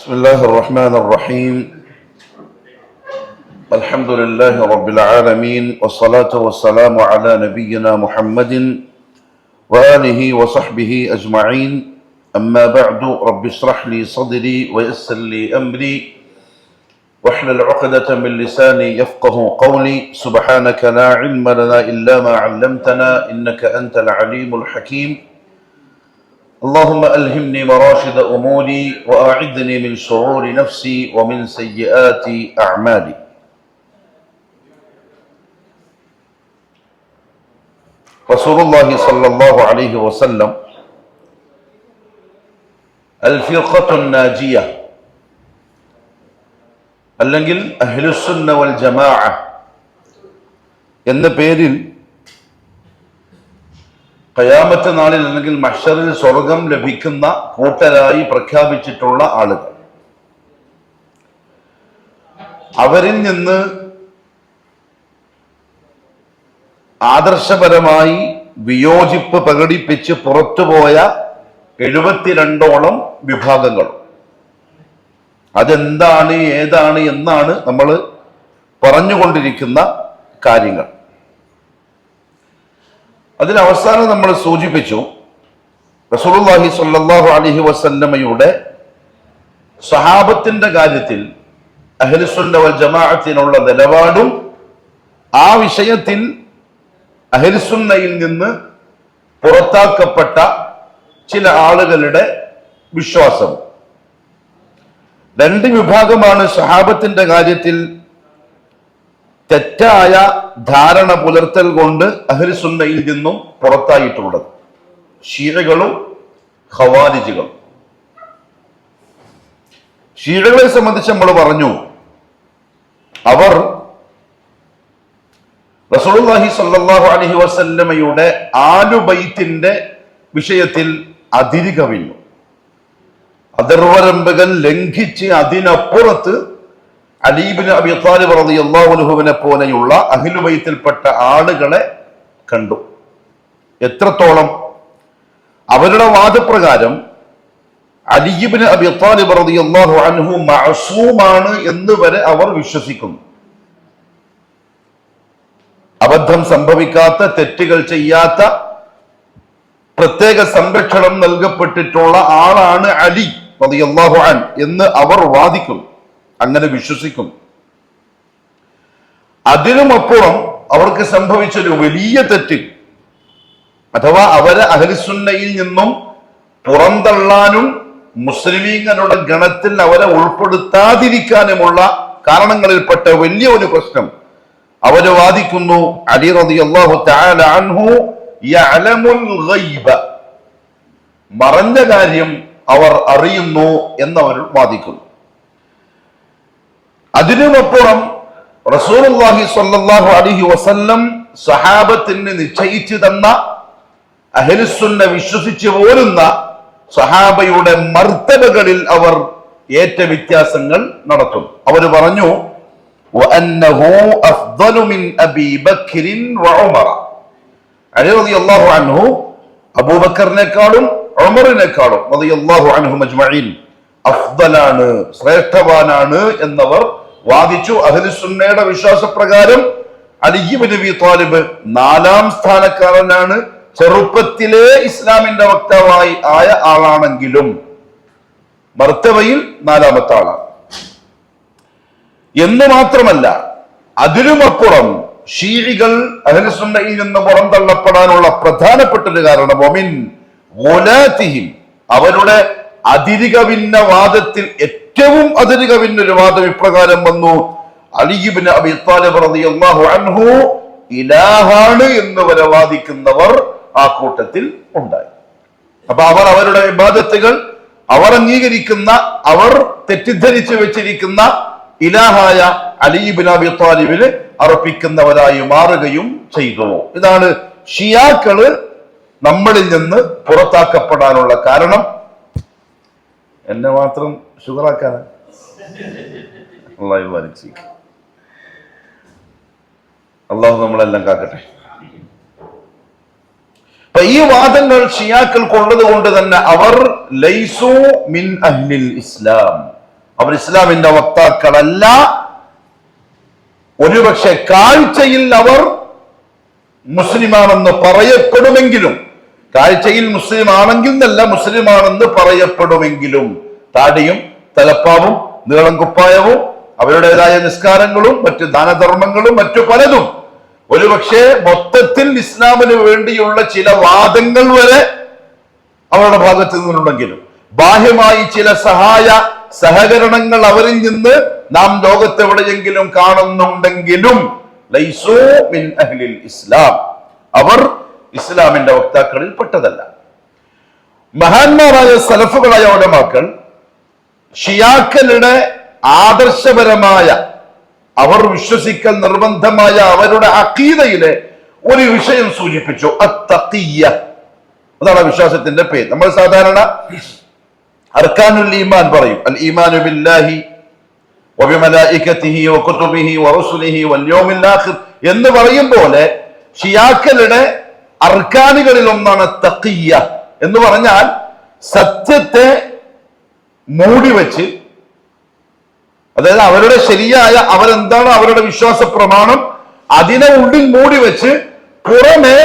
بسم الله الرحمن الرحيم. الحمد لله رب العالمين، والصلاة والسلام على نبينا محمد وآله وصحبه أجمعين. أما بعد، رب اشرح لي صدري ويسر لي أمري واحلل عقدة من لساني يفقه قولي. سبحانك لا علم لنا إلا ما علمتنا إنك أنت العليم الحكيم. اللهم ألهمني مراشد أموري وأعذني من شرور نفسي ومن سيئات أعمالي. رسول الله صلى الله عليه وسلم الفرقة الناجية അല്ലെങ്കിൽ അഹ്ലുസുന്ന വൽ ജമാഅ എന്ന പേരിൽ ഖിയാമത്ത് നാളിൽ അല്ലെങ്കിൽ മഹ്ശറിൽ സ്വർഗം ലഭിക്കുന്ന കൂട്ടരായി പ്രഖ്യാപിച്ചിട്ടുള്ള ആളുകൾ, അവരിൽ നിന്ന് ആദർശപരമായി വിയോജിപ്പ് പ്രകടിപ്പിച്ച് പുറത്തുപോയ 72ഓളം വിഭാഗങ്ങൾ. അതെന്താണ്, ഏതാണ് എന്നാണ് നമ്മൾ പറഞ്ഞുകൊണ്ടിരിക്കുന്ന കാര്യങ്ങൾ. അതിൽ അവസാനം നമ്മൾ സൂചിപ്പിച്ചു, റസൂലുള്ളാഹി സ്വല്ലല്ലാഹു അലൈഹി വസല്ലമയുടെ സ്വഹാബത്തിന്റെ കാര്യത്തിൽ അഹ്ലുസുന്ന വൽ ജമാഅത്തിനുള്ള നിലപാടും ആ വിഷയത്തിൽ അഹ്ലുസുന്നയിൽ നിന്ന് പുറത്താക്കപ്പെട്ട ചില ആളുകളുടെ വിശ്വാസം. രണ്ട് വിഭാഗമാണ് സ്വഹാബത്തിന്റെ കാര്യത്തിൽ തെറ്റായ ധാരണ പുലർത്തൽ കൊണ്ട് അഹ്ലുസുന്നയിൽ നിന്നും പുറത്തായിട്ടുള്ളത്: ശീഅകളും ഖവാരിജികളും. ശീഅകളെ സംബന്ധിച്ച് നമ്മൾ പറഞ്ഞു, അവർ റസൂലുള്ളാഹി സ്വല്ലല്ലാഹു അലൈഹി വസല്ലമയുടെ ആലുബൈത്തിന്റെ വിഷയത്തിൽ അതിര് കവിഞ്ഞു. അതിർവരമ്പുകൾ ലംഘിച്ച് അതിനപ്പുറത്ത് അലി ഇബ്നു അബീ ത്വാലിബ് റളിയല്ലാഹു അൻഹുവിനെ പോലെയുള്ള അഹ്ലുബൈത്തിൽപ്പെട്ട ആളുകളെ കണ്ടു. എത്രത്തോളം? അവരുടെ വാദപ്രകാരം അലി ഇബ്നു അബീ ത്വാലിബ് റളിയല്ലാഹു അൻഹു മഅസൂമാണ് എന്ന് വരെ അവർ വിശ്വസിക്കുന്നു. അബദ്ധം സംഭവിക്കാത്ത, തെറ്റുകൾ ചെയ്യാത്ത, പ്രത്യേക സംരക്ഷണം നൽകപ്പെട്ടിട്ടുള്ള ആളാണ് അലി റളിയല്ലാഹു അൻഹു എന്ന് അവർ വാദിക്കുന്നു, അങ്ങനെ വിശ്വസിക്കും. അതിനുമപ്പുറം അവർക്ക് സംഭവിച്ചൊരു വലിയ തെറ്റ്, അഥവാ അവരെ അഹ്ലുസുന്നയിൽ നിന്നും പുറന്തള്ളാനും മുസ്ലിമീങ്ങളുടെ ഗണത്തിൽ അവരെ ഉൾപ്പെടുത്താതിരിക്കാനുമുള്ള കാരണങ്ങളിൽപ്പെട്ട വലിയ ഒരു പ്രശ്നം. അവര് വാദിക്കുന്നു, അലി റളിയല്ലാഹു തആല അൻഹു യഅലമുൽ ഗൈബ, മറഞ്ഞ കാര്യം അവർ അറിയുന്നു എന്നവർ വാദിക്കുന്നു. അതിനുമപ്പുറം റസൂലുള്ളാഹി സ്വല്ലല്ലാഹു അലൈഹി വസല്ലം സഹാബത്തിന് നിശ്ചയിച്ചു തന്ന, അഹ്ലുസുന്ന വിശ്വസിച്ചു പോരുന്ന സഹാബയുടെ മർത്തബകളിൽ അവർ ഏറ്റ വ്യത്യാസങ്ങൾ നടത്തും. അവർ പറഞ്ഞു, വഅന്നഹു അഫ്ദലു മിൻ അബീ ബക്രിൻ വഉമറ, അലി റളിയല്ലാഹു അൻഹു അബൂബക്കറിനേക്കാളും ഉമറിനേക്കാളും റളിയല്ലാഹു അൻഹും അജ്മഈൻ അഫ്ദലാണ്, ശ്രേഷ്ഠവാനാണ് എന്നവർ വാദിച്ചു. അഹ്ലുസുന്നയുടെ വിശ്വാസപ്രകാരം അലി ഇബ്നു അബീ ത്വാലിബ് 4ാം സ്ഥാനക്കാരനാണ്. ചെറുപ്പത്തിലെ ഇസ്ലാമിന്റെ വക്താവായി ആയ ആളാണെങ്കിലും മർത്തബയിൽ 4ാമത്തെ ആളാണ് എന്ന് മാത്രമല്ല, അതിനുമപ്പുറം ശീഇകൾ അഹ്ലുസുന്നയിൽ നിന്ന് പുറന്തള്ളപ്പെടാനുള്ള പ്രധാനപ്പെട്ട ഒരു കാരണം വമിൻ ഗുലാതിഹിം, അവരുടെ അതിരുകവിന്ന വാദത്തിൽ ഏറ്റവും അതിരുകവിന്നൊരു വാദം ഇപ്രകാരം വന്നു: അലി ഇബ്നു അബീ ത്വാലിബ് റളിയല്ലാഹു അൻഹു ഇലാഹാണ് എന്ന് വരെ വാദിക്കുന്നവർ ആ കൂട്ടത്തിൽ ഉണ്ടായി. അപ്പൊ അവർ അവരുടെ ഇബാദത്തുകൾ, അവർ അംഗീകരിക്കുന്ന, അവർ തെറ്റിദ്ധരിച്ചു വെച്ചിരിക്കുന്ന ഇലാഹായ അലി ഇബ്നു അബീ ത്വാലിബിന് അർപ്പിക്കുന്നവരായി മാറുകയും ചെയ്തു. ഇതാണ് ഷിയാക്കള് നമ്മളിൽ നിന്ന് പുറത്താക്കപ്പെടാനുള്ള കാരണം. എന്നെ മാത്രം ഷുഗറാക്കാനാ? അള്ളാഹു നമ്മളെല്ലാം കാക്കട്ടെ. അപ്പൊ ഈ വാദങ്ങൾ ഷിയാക്കൾക്കുള്ളത് കൊണ്ട് തന്നെ അവർ ലൈസു മിൻ അഹ്ലിൽ ഇസ്ലാം, അവർ ഇസ്ലാമിന്റെ വക്താക്കളല്ല. ഒരുപക്ഷെ കാഴ്ചയിൽ അവർ മുസ്ലിമാണെന്ന് പറയപ്പെടുമെങ്കിലും, കാഴ്ചയിൽ മുസ്ലിം ആണെങ്കിൽ എന്നല്ല, മുസ്ലിമാണെന്ന് പറയപ്പെടുമെങ്കിലും താടിയും തലപ്പാവും നീളം കുപ്പായവും അവരുടേതായ നിസ്കാരങ്ങളും മറ്റു ദാനധർമ്മങ്ങളും മറ്റു പലതും ഒരുപക്ഷെ മൊത്തത്തിൽ ഇസ്ലാമിന് വേണ്ടിയുള്ള ചില വാദങ്ങൾ വരെ അവരുടെ ഭാഗത്ത് നിന്നുണ്ടെങ്കിലും ബാഹ്യമായി ചില സഹകരണങ്ങൾ അവരിൽ നിന്ന് നാം ലോകത്തെവിടെയെങ്കിലും കാണുന്നുണ്ടെങ്കിലും ലൈസൂ മിൻ അഹ്ലിൽ ഇസ്ലാം, അവർ ഇസ്ലാമിന്റെ വക്താക്കളിൽ പെട്ടതല്ല. മഹാന്മാരായ സലഫുകളായ ഉലമാക്കൾ ഷിയാക്കളുടെ ആദർശപരമായ, അവർ വിശ്വസിക്കൽ നിർബന്ധമായ അവരുടെ അഖീദയിലെ ഒരു വിഷയം സൂചിപ്പിച്ചു, അത്തഖിയ്യ. അതാണ് വിശ്വാസത്തിന്റെ പേര്. നമ്മൾ സാധാരണ അർക്കാനുൽ ഈമാൻ പറയും, അൽ ഈമാനു ബില്ലാഹി വബിമലായികതിഹി വകുതുബിഹി വറുസുലിഹി വൽയൗമിൽ ആഖിർ എന്ന് പറയും പോലെ ഷിയാക്കളുടെ അർക്കാനുകളിൽ ഒന്നാണ് തഖിയ്യ എന്ന് പറഞ്ഞാൽ സത്യത്തെ മൂടിവെച്ച്, അതായത് അവരുടെ ശരിയായ അവരെന്താണ് അവരുടെ വിശ്വാസ പ്രമാണം അതിനെ ഉള്ളിൽ മൂടിവെച്ച് പുറമെ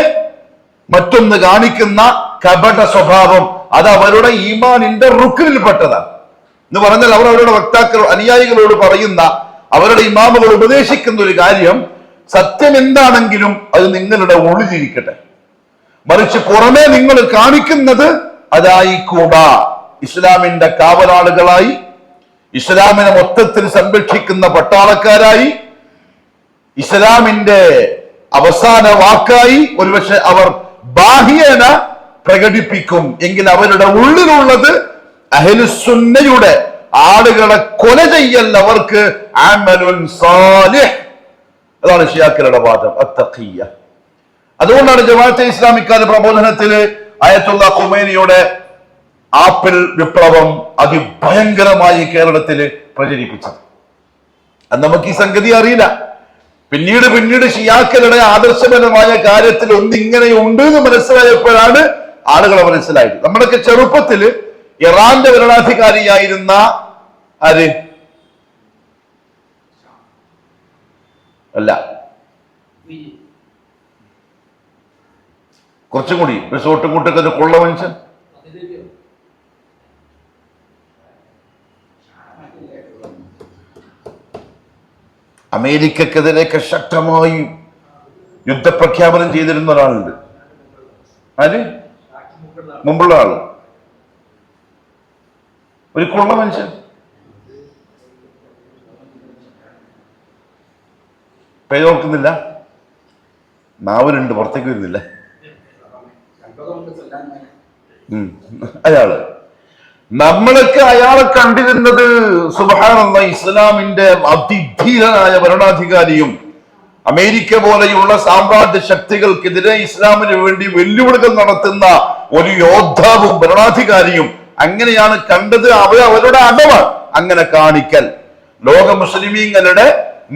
മറ്റൊന്ന് കാണിക്കുന്ന കപട സ്വഭാവം, അത് അവരുടെ ഈമാനിന്റെ റുക്കിനിൽപ്പെട്ടതാണ് എന്ന് പറഞ്ഞാൽ അവർ അവരുടെ വക്താക്കൾ അനുയായികളോട് പറയുന്ന, അവരുടെ ഇമാമുകൾ ഉപദേശിക്കുന്ന ഒരു കാര്യം, സത്യം എന്താണെങ്കിലും അത് നിങ്ങളുടെ ഉള്ളിലിരിക്കട്ടെ, മറിച്ച് പുറമെ നിങ്ങൾ കാണിക്കുന്നത് അതായിക്കൂടാ. ഇസ്ലാമിന്റെ കാവലാളുകളായി, ഇസ്ലാമിനെ മൊത്തത്തിൽ സംരക്ഷിക്കുന്ന പട്ടാളക്കാരായി, ഇസ്ലാമിന്റെ അവസാന വാക്കായി ഒരുപക്ഷെ അവർ ബാഹ്യേന പ്രകടിപ്പിക്കും എങ്കിൽ അവരുടെ ഉള്ളിലുള്ളത് അഹ്ലുസുന്നയുടെ ആളുകളെ കൊല ചെയ്യൽ അവർക്ക് അമലുൻ സാലിഹ്. അതാണ് ഷിയാക്കളുടെ വാദം, അത്തഖിയ്യ. അതുകൊണ്ടാണ് ജമാഅത്തെ ഇസ്ലാമിക്കാരുടെ പ്രബോധനത്തില് അയത്തുള്ള ഖുമൈനിയുടെ ആപ്പിൾ വിപ്ലവം അതിഭയങ്കരമായി കേരളത്തിൽ പ്രചരിപ്പിച്ചത്. അത് നമുക്ക് ഈ സംഗതി അറിയില്ല. പിന്നീട് ഷിയാക്കളുടെ ആദർശപരമായ കാര്യത്തിൽ ഒന്നിങ്ങനെ ഉണ്ട് എന്ന് മനസ്സിലായപ്പോഴാണ് ആളുകളെ മനസ്സിലായത്. നമ്മുടെയൊക്കെ ചെറുപ്പത്തില് ഇറാന്റെ ഭരണാധികാരിയായിരുന്ന ആര് അല്ല, കുറച്ചും കൂടി റിസോർട്ടും കൂട്ടൊക്കെ കൊള്ള മനുഷ്യൻ, അമേരിക്കക്കെതിരെയൊക്കെ ശക്തമായി യുദ്ധപ്രഖ്യാപനം ചെയ്തിരുന്ന ഒരാളുണ്ട്. ആര്? മുമ്പുള്ള ആള്, ഒരു കൊള്ള മനുഷ്യൻ. പേരോർക്കുന്നില്ല, നാവലുണ്ട്, പുറത്തേക്ക് വരുന്നില്ല. അയാള് നമ്മളൊക്കെ അയാളെ കണ്ടിരുന്നത് സുബ്ഹാനല്ലാഹ് ഇസ്ലാമിന്റെ അതിധീരനായ ഭരണാധികാരിയും അമേരിക്ക പോലെയുള്ള സാമ്രാജ്യ ശക്തികൾക്കെതിരെ ഇസ്ലാമിന് വേണ്ടി വെല്ലുവിളികൾ നടത്തുന്ന ഒരു യോദ്ധാവും ഭരണാധികാരിയും അങ്ങനെയാണ് കണ്ടത്. അവരുടെ അടവ് അങ്ങനെ കാണിക്കൽ, ലോക മുസ്ലിമീങ്ങളുടെ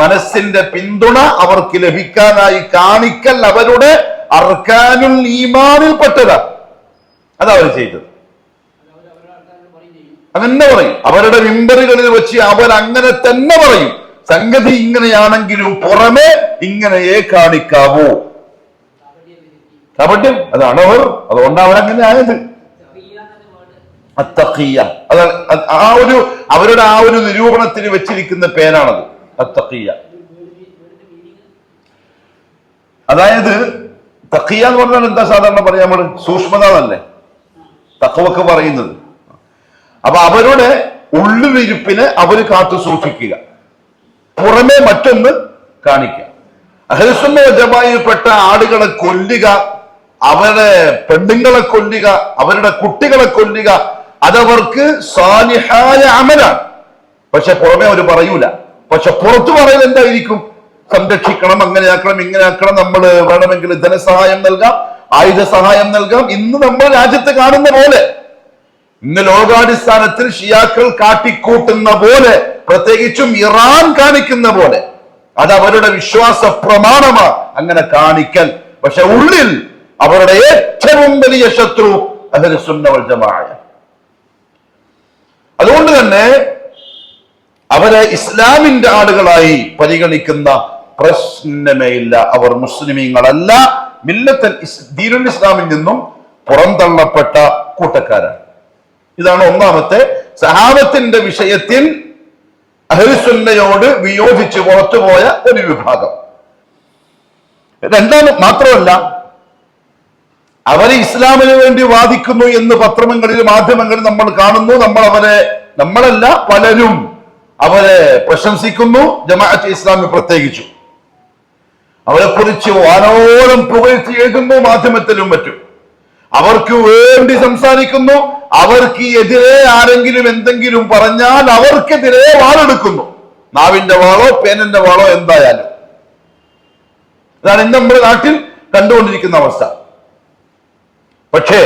മനസ്സിന്റെ പിന്തുണ അവർക്ക് ലഭിക്കാനായി കാണിക്കൽ അവരുടെ അർക്കാനുൽ ഈമാനിൽപ്പെട്ടതാണ്. അതവർ ചെയ്തത്. അങ്ങനെ പറയും, അവരുടെ മിമ്പറുകളിൽ വെച്ച് അവർ അങ്ങനെ തന്നെ പറയും, സംഗതി ഇങ്ങനെയാണെങ്കിലും പുറമെ ഇങ്ങനെയേ കാണിക്കാവൂ. കപട്യം അതാണ് അവർ, അതുകൊണ്ട് അവരങ്ങനെ ആയത്. അത്തഖിയ്യ, അതാണ് അവരുടെ ആ ഒരു നിരൂപണത്തിന് വെച്ചിരിക്കുന്ന പേരാണത്, അത്തഖിയ്യ. അതായത് തഖിയ്യ എന്ന് പറഞ്ഞാൽ എന്താ സാധാരണ പറയാ നമ്മള്, സൂക്ഷ്മത എന്നല്ലേ തഖ്വക്ക് പറയുന്നത്. അപ്പൊ അവരുടെ ഉള്ളിലിരിപ്പിനെ അവര് കാത്തു സൂക്ഷിക്കുക, പുറമെ മറ്റൊന്ന് കാണിക്കുക. അഹ്ലുസുന്ന വൽ ജമാഅയിൽപ്പെട്ട ആളുകളെ കൊല്ലുക, അവരുടെ പെണ്ണുങ്ങളെ കൊല്ലുക, അവരുടെ കുട്ടികളെ കൊല്ലുക, അതവർക്ക് സാലിഹായ അമലാണ്. പക്ഷെ പുറമെ അവർ പറയൂല. പക്ഷെ പുറത്തു പറയുന്നത് എന്തായിരിക്കും? സംരക്ഷിക്കണം, അങ്ങനെയാക്കണം, ഇങ്ങനെയാക്കണം, നമ്മൾ വേണമെങ്കിൽ ധനസഹായം നൽകാം, ആയുധ സഹായം നൽകാം. ഇന്ന് നമ്മൾ രാജ്യത്ത് കാണുന്ന പോലെ, ഇന്ന് ലോകാടിസ്ഥാനത്തിൽ ഷിയാക്കൾ കാട്ടിക്കൂട്ടുന്ന പോലെ, പ്രത്യേകിച്ചും ഇറാൻ കാണിക്കുന്ന പോലെ, അത് അവരുടെ വിശ്വാസ പ്രമാണമാണ് അങ്ങനെ കാണിക്കൽ. പക്ഷെ ഉള്ളിൽ അവരുടെ ഏറ്റവും വലിയ ശത്രു അഹ്ലുസുന്ന വൽ ജമാഅ. അതുകൊണ്ട് തന്നെ അവരെ ഇസ്ലാമിന്റെ ആളുകളായി പരിഗണിക്കുന്ന പ്രശ്നമേ ഇല്ല. അവർ മുസ്ലിമീങ്ങളല്ല, ദീനുൽ ഇസ്ലാമിൽ നിന്നും പുറന്തള്ളപ്പെട്ട കൂട്ടക്കാരാണ്. ഇതാണ് ഒന്നാമത്തെ സഹാബത്തിന്റെ വിഷയത്തിൽ അഹ്ലുസുന്നയോട് വിയോജിച്ച് പുറത്തുപോയ ഒരു വിഭാഗം. മാത്രമല്ല, അവരെ ഇസ്ലാമിന് വേണ്ടി വാദിക്കുന്നു എന്ന് പത്രങ്ങളിൽ മാധ്യമങ്ങളിൽ നമ്മൾ കാണുന്നു. നമ്മളല്ല പലരും അവരെ പ്രശംസിക്കുന്നു, ജമാഅത്ത് ഇസ്ലാമി പ്രത്യേകിച്ചു. അവരെ കുറിച്ച് വാനോളം പുകഴ്ത്തി എഴുതുന്നു മാധ്യമത്തിലും മറ്റും. അവർക്ക് വേണ്ടി സംസാരിക്കുന്നു. അവർക്ക് എതിരെ ആരെങ്കിലും എന്തെങ്കിലും പറഞ്ഞാൽ അവർക്കെതിരെ വാളെടുക്കുന്നു. നാവിന്റെ വാളോ പേനന്റെ വാളോ എന്തായാലും. ഇതാണ് ഇന്ന് നമ്മുടെ നാട്ടിൽ കണ്ടുകൊണ്ടിരിക്കുന്ന അവസ്ഥ. പക്ഷേ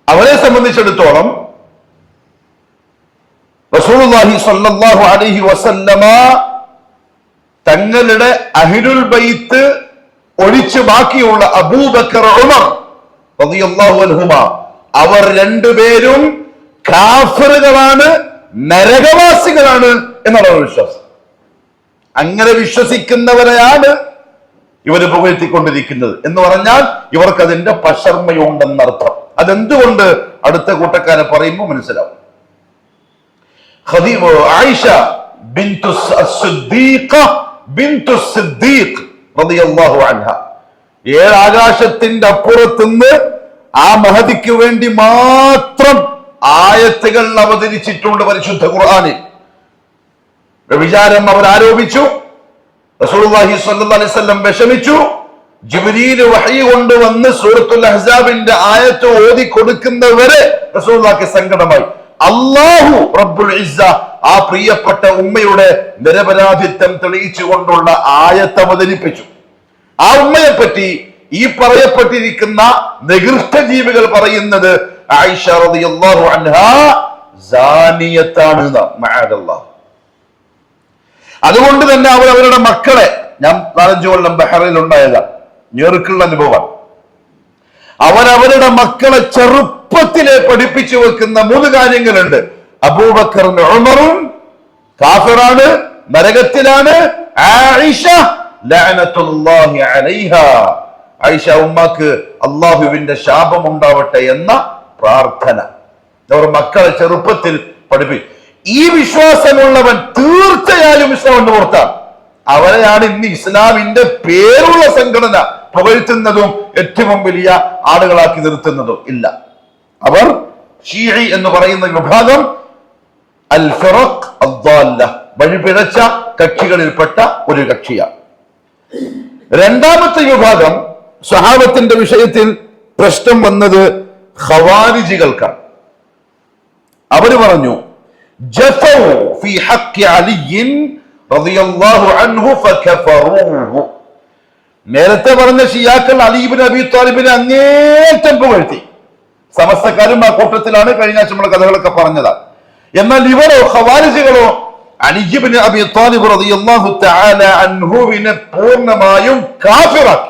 അവരെ സംബന്ധിച്ചിടത്തോളം റസൂലുള്ളാഹി സ്വല്ലല്ലാഹു അലൈഹി വസല്ലമ തങ്ങളുടെ അഹ്ലുൽ ബൈത്ത് ഒഴിച്ച് ബാക്കിയുള്ള അബൂബക്കർ, ഉമർ റളിയല്ലാഹു അൻഹുമ അവർ രണ്ടുപേരും കാഫിറുകളാണ്, നരകവാസികളാണ് എന്നുള്ള വിശ്വാസം. അങ്ങനെ വിശ്വസിക്കുന്നവരെയാണ് ഇവർ പുകഴ്ത്തിക്കൊണ്ടിരിക്കുന്നത് എന്ന് പറഞ്ഞാൽ ഇവർക്ക് അതിന്റെ പശർമ്മയുണ്ടെന്നർത്ഥം. അതെന്തുകൊണ്ട് അടുത്ത കൂട്ടക്കാരെ പറയുമ്പോൾ മനസ്സിലാവും. ആയിഷ ബിൻതു സിദ്ദീഖ ബിൻതു സിദ്ദീഖ് റളിയല്ലാഹു അൻഹ, 7 ആകാശത്തിന്റെ അപ്പുറത്തുനിന്ന് ആ മഹദിക്ക് വേണ്ടി മാത്രം ആയത്തുകൾ അവതരിച്ചിട്ടുണ്ട് പരിശുദ്ധ ഖുർആനിൽ. വ്യഭിചാരം അവർ ആരോപിച്ചു. റസൂലുള്ളാഹി സ്വല്ലല്ലാഹു അലൈഹി വസല്ലം വിഷമിച്ചു. ജിബ്രീൽ വഹി കൊണ്ടുവന്ന് സൂറത്തുൽ അഹ്സാബിന്റെ ആയത്ത് ഓതി കൊടുക്കുന്നവരെ റസൂലുള്ളാഹിക്ക് സങ്കടമായി. അല്ലാഹു റബ്ബുൽ ഇസ്സ ആ പ്രിയപ്പെട്ട ഉമ്മയുടെ നിരപരാധിത്വം തെളിയിച്ചുകൊണ്ടുള്ള ആയത്ത് അവതരിപ്പിച്ചു. ആ ഉമ്മയെ പറ്റി ഈ പറയപ്പെട്ടിരിക്കുന്ന നികൃഷ്ട ജീവികൾ പറയുന്നത് ആയിഷ റളിയല്ലാഹു അൻഹാ സാനിയത്താണ്. മഅദല്ലാഹ്. അതുകൊണ്ട് തന്നെ അവരുടെ മക്കളെ, ഞാൻ 4-5 കൊല്ലം ബഹ്റൈനിൽ ഉണ്ടായതാണ്, ഞെറുക്കുള്ള അനുഭവം. അവരവരുടെ മക്കളെ ചെറുപ്പത്തിലെ പഠിപ്പിച്ചു വെക്കുന്ന 3 കാര്യങ്ങളുണ്ട്. അബൂബക്കറും ഉമറും കാഫിറാണ്, നരകത്തിലാണ്. ആയിഷ ലഅനത്തുല്ലാഹി അലൈഹാ, ആയിഷ ഉമ്മക്ക് അള്ളാഹുവിന്റെ ശാപം ഉണ്ടാവട്ടെ എന്ന പ്രാർത്ഥന അവർ മക്കളെ ചെറുപ്പത്തിൽ പഠിപ്പിക്കും. ഈ വിശ്വാസമുള്ളവൻ തീർച്ചയായും ഇസ്ലാമിന്റെ പുറത്താണ്. അവരെയാണ് ഇന്ന് ഇസ്ലാമിന്റെ പേരുള്ള സംഘടന പുകഴ്ത്തുന്നതും ഏറ്റവും വലിയ ആളുകളാക്കി നിർത്തുന്നതും ഇല്ല. അവർ ഷീഈ എന്ന് പറയുന്ന വിഭാഗം അൽ ഫിറഖ് അദ്ദാല്ല, വഴിപിഴച്ച കക്ഷികളിൽപ്പെട്ട ഒരു കക്ഷിയാണ്. രണ്ടാമത്തെ വിഭാഗം സ്വഹാബത്തിന്റെ വിഷയത്തിൽ പ്രശ്നം വന്നത് ഖവാരിജികൾക്കാണ്. അവർ പറഞ്ഞു ജഫൗ ഫീ ഹഖ് അലിയ്യിൻ റളിയല്ലാഹു അൻഹു ഫകഫറൂഹു. നേരത്തെ പറഞ്ഞ ഷിയാക്കൾ അലി ഇബ്നു അബീ ത്വാലിബിനെ അങ്ങേറ്റം പുകഴ്ത്തി. സമസ്തക്കാരും ആ കൂട്ടത്തിലാണ്. കഴിഞ്ഞ നമ്മൾ കഥകളൊക്കെ പറഞ്ഞതാണ്. എന്നാൽ ഇവരോ ഖവാരിജികളോ അലി ഇബ്നു അബീ ത്വാലിബ് റളിയല്ലാഹു തആല അൻഹുവിനെ പൂർണ്ണമായും കാഫിറാക്കി.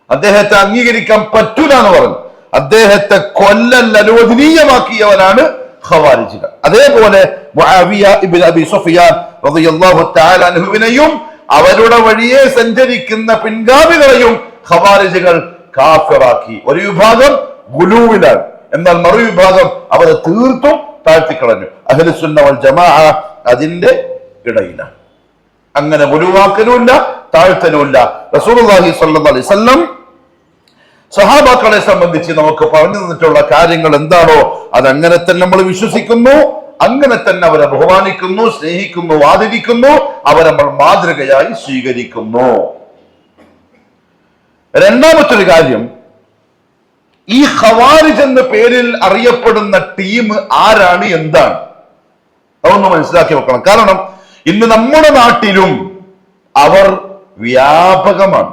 അദ്ദേഹത്തെ അംഗീകരിക്കാൻ പറ്റൂല എന്ന് പറഞ്ഞു. അദ്ദേഹത്തെ കൊല്ലൽ അനുവദനീയമാക്കിയവനാണ് ഖവാരിജികൾ. അതേപോലെ മുആവിയ ഇബ്നു അബീ സുഫിയാൻ റളിയല്ലാഹു തആല അൻഹുവിനെയും അവരുടെ വഴിയെ സഞ്ചരിക്കുന്ന പിൻഗാമികളെയും ഖവാരിജികൾ കാഫിറാക്കി. ഒരു വിഭാഗം ഗുലൂവിലാണ്, എന്നാൽ മറുവിഭാഗം അവരെ തീർത്തും താഴ്ത്തിക്കളഞ്ഞു. അഹ്ലുസുന്ന വൽ ജമാഅ അതിന്റെ ഇടയിലാണ്. അങ്ങനെ ഗുലുവാക്കലുമില്ല, താഴ്ത്തലുമില്ല. റസൂലുള്ളാഹി സ്വല്ലല്ലാഹു അലൈഹി വസല്ലം സഹാബാക്കളെ സംബന്ധിച്ച് നമുക്ക് പറഞ്ഞു തന്നിട്ടുള്ള കാര്യങ്ങൾ എന്താണോ അതങ്ങനെ തന്നെ നമ്മൾ വിശ്വസിക്കുന്നു, അങ്ങനെ തന്നെ അവരെ ബഹുമാനിക്കുന്നു, സ്നേഹിക്കുന്നു, ആദരിക്കുന്നു, അവരെ നമ്മൾ മാതൃകയായി സ്വീകരിക്കുന്നു. രണ്ടാമത്തൊരു കാര്യം, ഈ ഖവാരിജ് എന്ന പേരിൽ അറിയപ്പെടുന്ന ടീം ആരാണ്, എന്താണ്, അതൊന്ന് മനസ്സിലാക്കി വെക്കണം. കാരണം ഇന്ന് നമ്മുടെ നാട്ടിലും അവർ വ്യാപകമാണ്.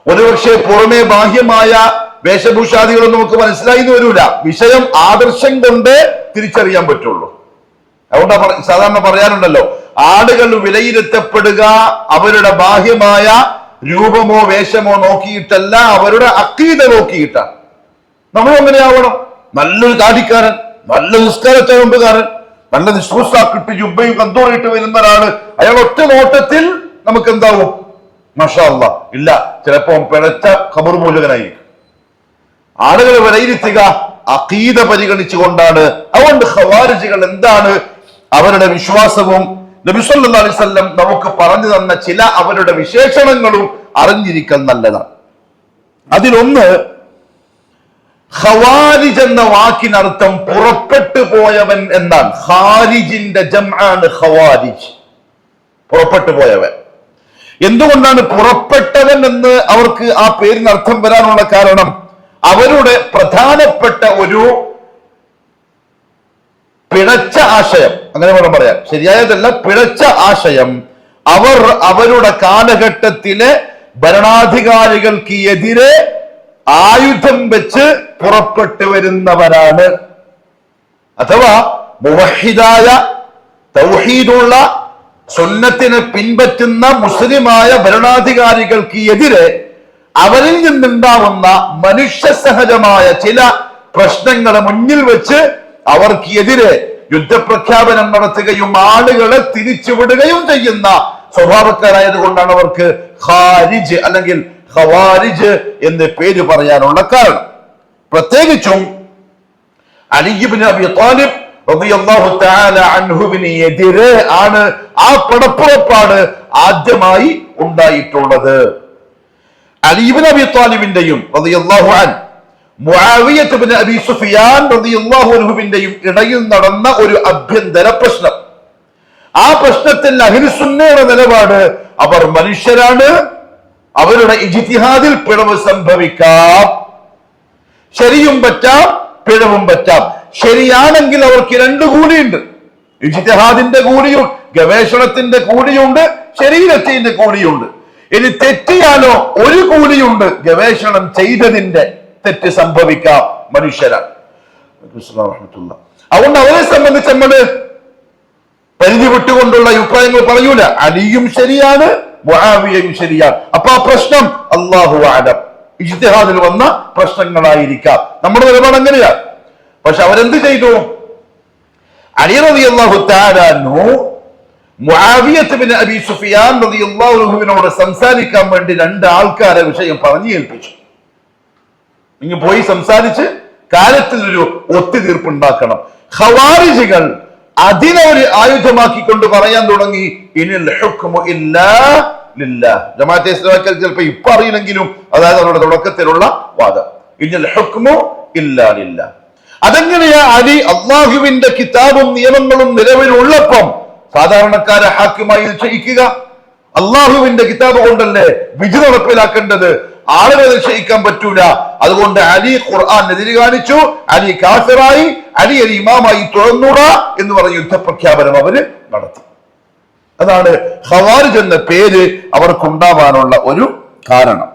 ഒരുപക്ഷെ പുറമെ ബാഹ്യമായ വേഷഭൂഷാദികളൊന്നും നമുക്ക് മനസ്സിലായി വരൂല. വിഷയം ആദർശം കൊണ്ട് തിരിച്ചറിയാൻ പറ്റുള്ളൂ. അതുകൊണ്ട് സാധാരണ പറയാറുണ്ടല്ലോ, ആളുകൾ വിലയിരുത്തപ്പെടുക അവരുടെ ബാഹ്യമായ രൂപമോ വേഷമോ നോക്കിയിട്ടല്ല, അവരുടെ അഖീദ നോക്കിയിട്ടാണ്. നമ്മൾ എങ്ങനെയാവണം? നല്ലൊരു താടിക്കാരൻ, നല്ല നിസ്കാരത്തിന് മുമ്പുകാരൻ, നല്ല നിശ്വാസാക്കിട്ട് ജുബയും കന്തോറിയിട്ട് വരുന്ന ഒരാള്, അയാൾ ഒറ്റ നോട്ടത്തിൽ നമുക്ക് എന്താവും? മാഷാ അല്ലാഹ്. ഇല്ല, ചിലപ്പോ പിഴച്ച ഖബർ മൂലകനായിരിക്കും. ആളുകളെ വിലയിരുത്തുക അഖീദ പരിഗണിച്ചുകൊണ്ടാണ്. അതുകൊണ്ട് ഖവാരിജികൾ എന്താണ് അവരുടെ വിശ്വാസവും നബി സല്ലല്ലാഹു അലൈഹി വസല്ലം നമുക്ക് പറഞ്ഞു തന്ന ചില അവരുടെ വിശേഷണങ്ങളും അറിഞ്ഞിരിക്കൽ നല്ലതാണ്. അതിലൊന്ന്, ഖവാരിജ് എന്ന വാക്കിനർത്ഥം പുറപ്പെട്ടു പോയവൻ എന്നാണ്. ഖാരിജിന്റെ ജംആണ് ഖവാരിജ്, പുറപ്പെട്ടു പോയവൻ. എന്തുകൊണ്ടാണ് പുറപ്പെട്ടവൻ എന്ന് അവർക്ക് ആ പേരിന് അർത്ഥം വരാനുള്ള കാരണം, അവരുടെ പ്രധാനപ്പെട്ട ഒരു പിഴച്ച ആശയം, അങ്ങനെ വേണം പറയാൻ, ശരിയായതല്ല, പിഴച്ച ആശയം, അവർ അവരുടെ കാലഘട്ടത്തിലെ ഭരണാധികാരികൾക്ക് എതിരെ ആയുധം വെച്ച് പുറപ്പെട്ടു വരുന്നവരാണ്. അഥവാ മുവഹിദായ, തൗഹീദുള്ള, സുന്നത്തിനെ പിൻപറ്റുന്ന മുസ്ലിമായ ഭരണാധികാരികൾക്ക് എതിരെ അവരിൽ നിന്നുണ്ടാവുന്ന മനുഷ്യ സഹജമായ ചില പ്രശ്നങ്ങളെ മുന്നിൽ വെച്ച് അവർക്ക് എതിരെ യുദ്ധപ്രഖ്യാപനം നടത്തുകയും ആളുകളെ തിരിച്ചുവിടുകയും ചെയ്യുന്ന സ്വഭാവക്കാരായത് കൊണ്ടാണ് അവർക്ക് ഖാരിജ് അല്ലെങ്കിൽ ഖവാരിജ് എന്ന് പേര് പറയാനുള്ള കാരണം. പ്രത്യേകിച്ചും അലി ഇബ്നു അബി ത്വാലിബ് റളിയല്ലാഹു തആല അൻഹുവിന് എതിരെ ആണ് ആ പടപ്പുറപ്പാട് ആദ്യമായി ഉണ്ടായിട്ടുള്ളത്. അലി ഇബ്നു അബി ത്വാലിബിന്റെയും റളിയല്ലാഹു അൻഹു മുആവിയത്ത് ഇബ്നു അബി സുഫിയാൻ റളിയല്ലാഹു അൻഹുവിന്റെയും ഇടയിൽ നടന്ന ഒരു അഭ്യന്തര പ്രശ്നം. ആ പ്രശ്നത്തിൽ അഹ്ലുസുന്നയുടെ നിലപാട്, അവർ മനുഷ്യരാണ്, അവരുടെ ഇജ്തിഹാദിൽ പിഴവ് സംഭവിക്കാം, ശരിയും പറ്റാം പിഴവും പറ്റാം. ശരിയാണെങ്കിൽ അവർക്ക് രണ്ട് കൂലിയുണ്ട്, ഇജ്തിഹാദിന്റെ കൂലിയും ഗവേഷണത്തിന്റെ കൂലിയുണ്ട്, ശരീരത്തിന്റെ കൂലിയുണ്ട്. ഇനി തെറ്റിയാലോ ഒരു കൂലിയുണ്ട്, ഗവേഷണം ചെയ്തതിന്റെ തെറ്റ് സംഭവിക്കാം, മനുഷ്യരാണ്. അതുകൊണ്ട് അവരെ സംബന്ധിച്ച് നമ്മള് പരിധി വിട്ടുകൊണ്ടുള്ള അഭിപ്രായങ്ങൾ പറയൂല. അലിയും ശരിയാണ്, മുആവിയയും ശരിയാണ്. അപ്പൊ ആ പ്രശ്നം അല്ലാഹു അഅലം, ഇജ്തിഹാദിൽ വന്ന പ്രശ്നങ്ങളായിരിക്കാം. നമ്മുടെ നിലപാട് അങ്ങനെയാണ്. പക്ഷെ അവരെന്ത് ചെയ്തു? അലി റളിയല്ലാഹു തആല അൻഹു മുആവിയത്ത് ഇബ്നു അബി സുഫിയാൻ റളിയല്ലാഹു അൻഹുവിനോട് സംസാരിക്കാൻ വേണ്ടി രണ്ട് ആൾക്കാരെ വിഷയം പറഞ്ഞു ഏൽപ്പിച്ചു. നിങ്ങൾ പോയി സംസാരിച്ച് കാര്യത്തിൽ ഒരു ഒത്തുതീർപ്പുണ്ടാക്കണം. ഖവാരിജികൾ അതിനൊരു ആയുധമാക്കിക്കൊണ്ട് പറയാൻ തുടങ്ങി, ഇനിൽ ഹുക്മു ഇല്ലാ ലില്ലാഹ്. ജമാഅത്തെ ഇസ്ലാമികൾ ചിലപ്പോൾ ഇപ്പൊ അറിയില്ലെങ്കിലും, അതായത് അവരുടെ തുടക്കത്തിലുള്ള വാദം, ഇനിൽ ഹുക്മു ഇല്ലാ ലില്ലാഹ്. അതെങ്ങനെയാ? അലി അള്ളാഹുവിന്റെ കിതാബും നിയമങ്ങളും നിലവിലുള്ളപ്പം സാധാരണക്കാരെ ഹാക്കിമായി നിശ്ചയിക്കുക? അള്ളാഹുവിന്റെ കിതാബ് കൊണ്ടല്ലേ വിധി നടപ്പിലാക്കേണ്ടത്, ആളുകളെ നിശ്ചയിക്കാൻ പറ്റൂല. അതുകൊണ്ട് അലി ഖുർആൻ എതിര് കാണിച്ചു, അലി കാഫിറായി, അലി ഇമാമായി തുറന്നുകൂടാ എന്ന് പറഞ്ഞ യുദ്ധപ്രഖ്യാപനം അവര് നടത്തി. അതാണ് ഖവാരിജ് എന്ന പേര് അവർക്കുണ്ടാവാനുള്ള ഒരു കാരണം.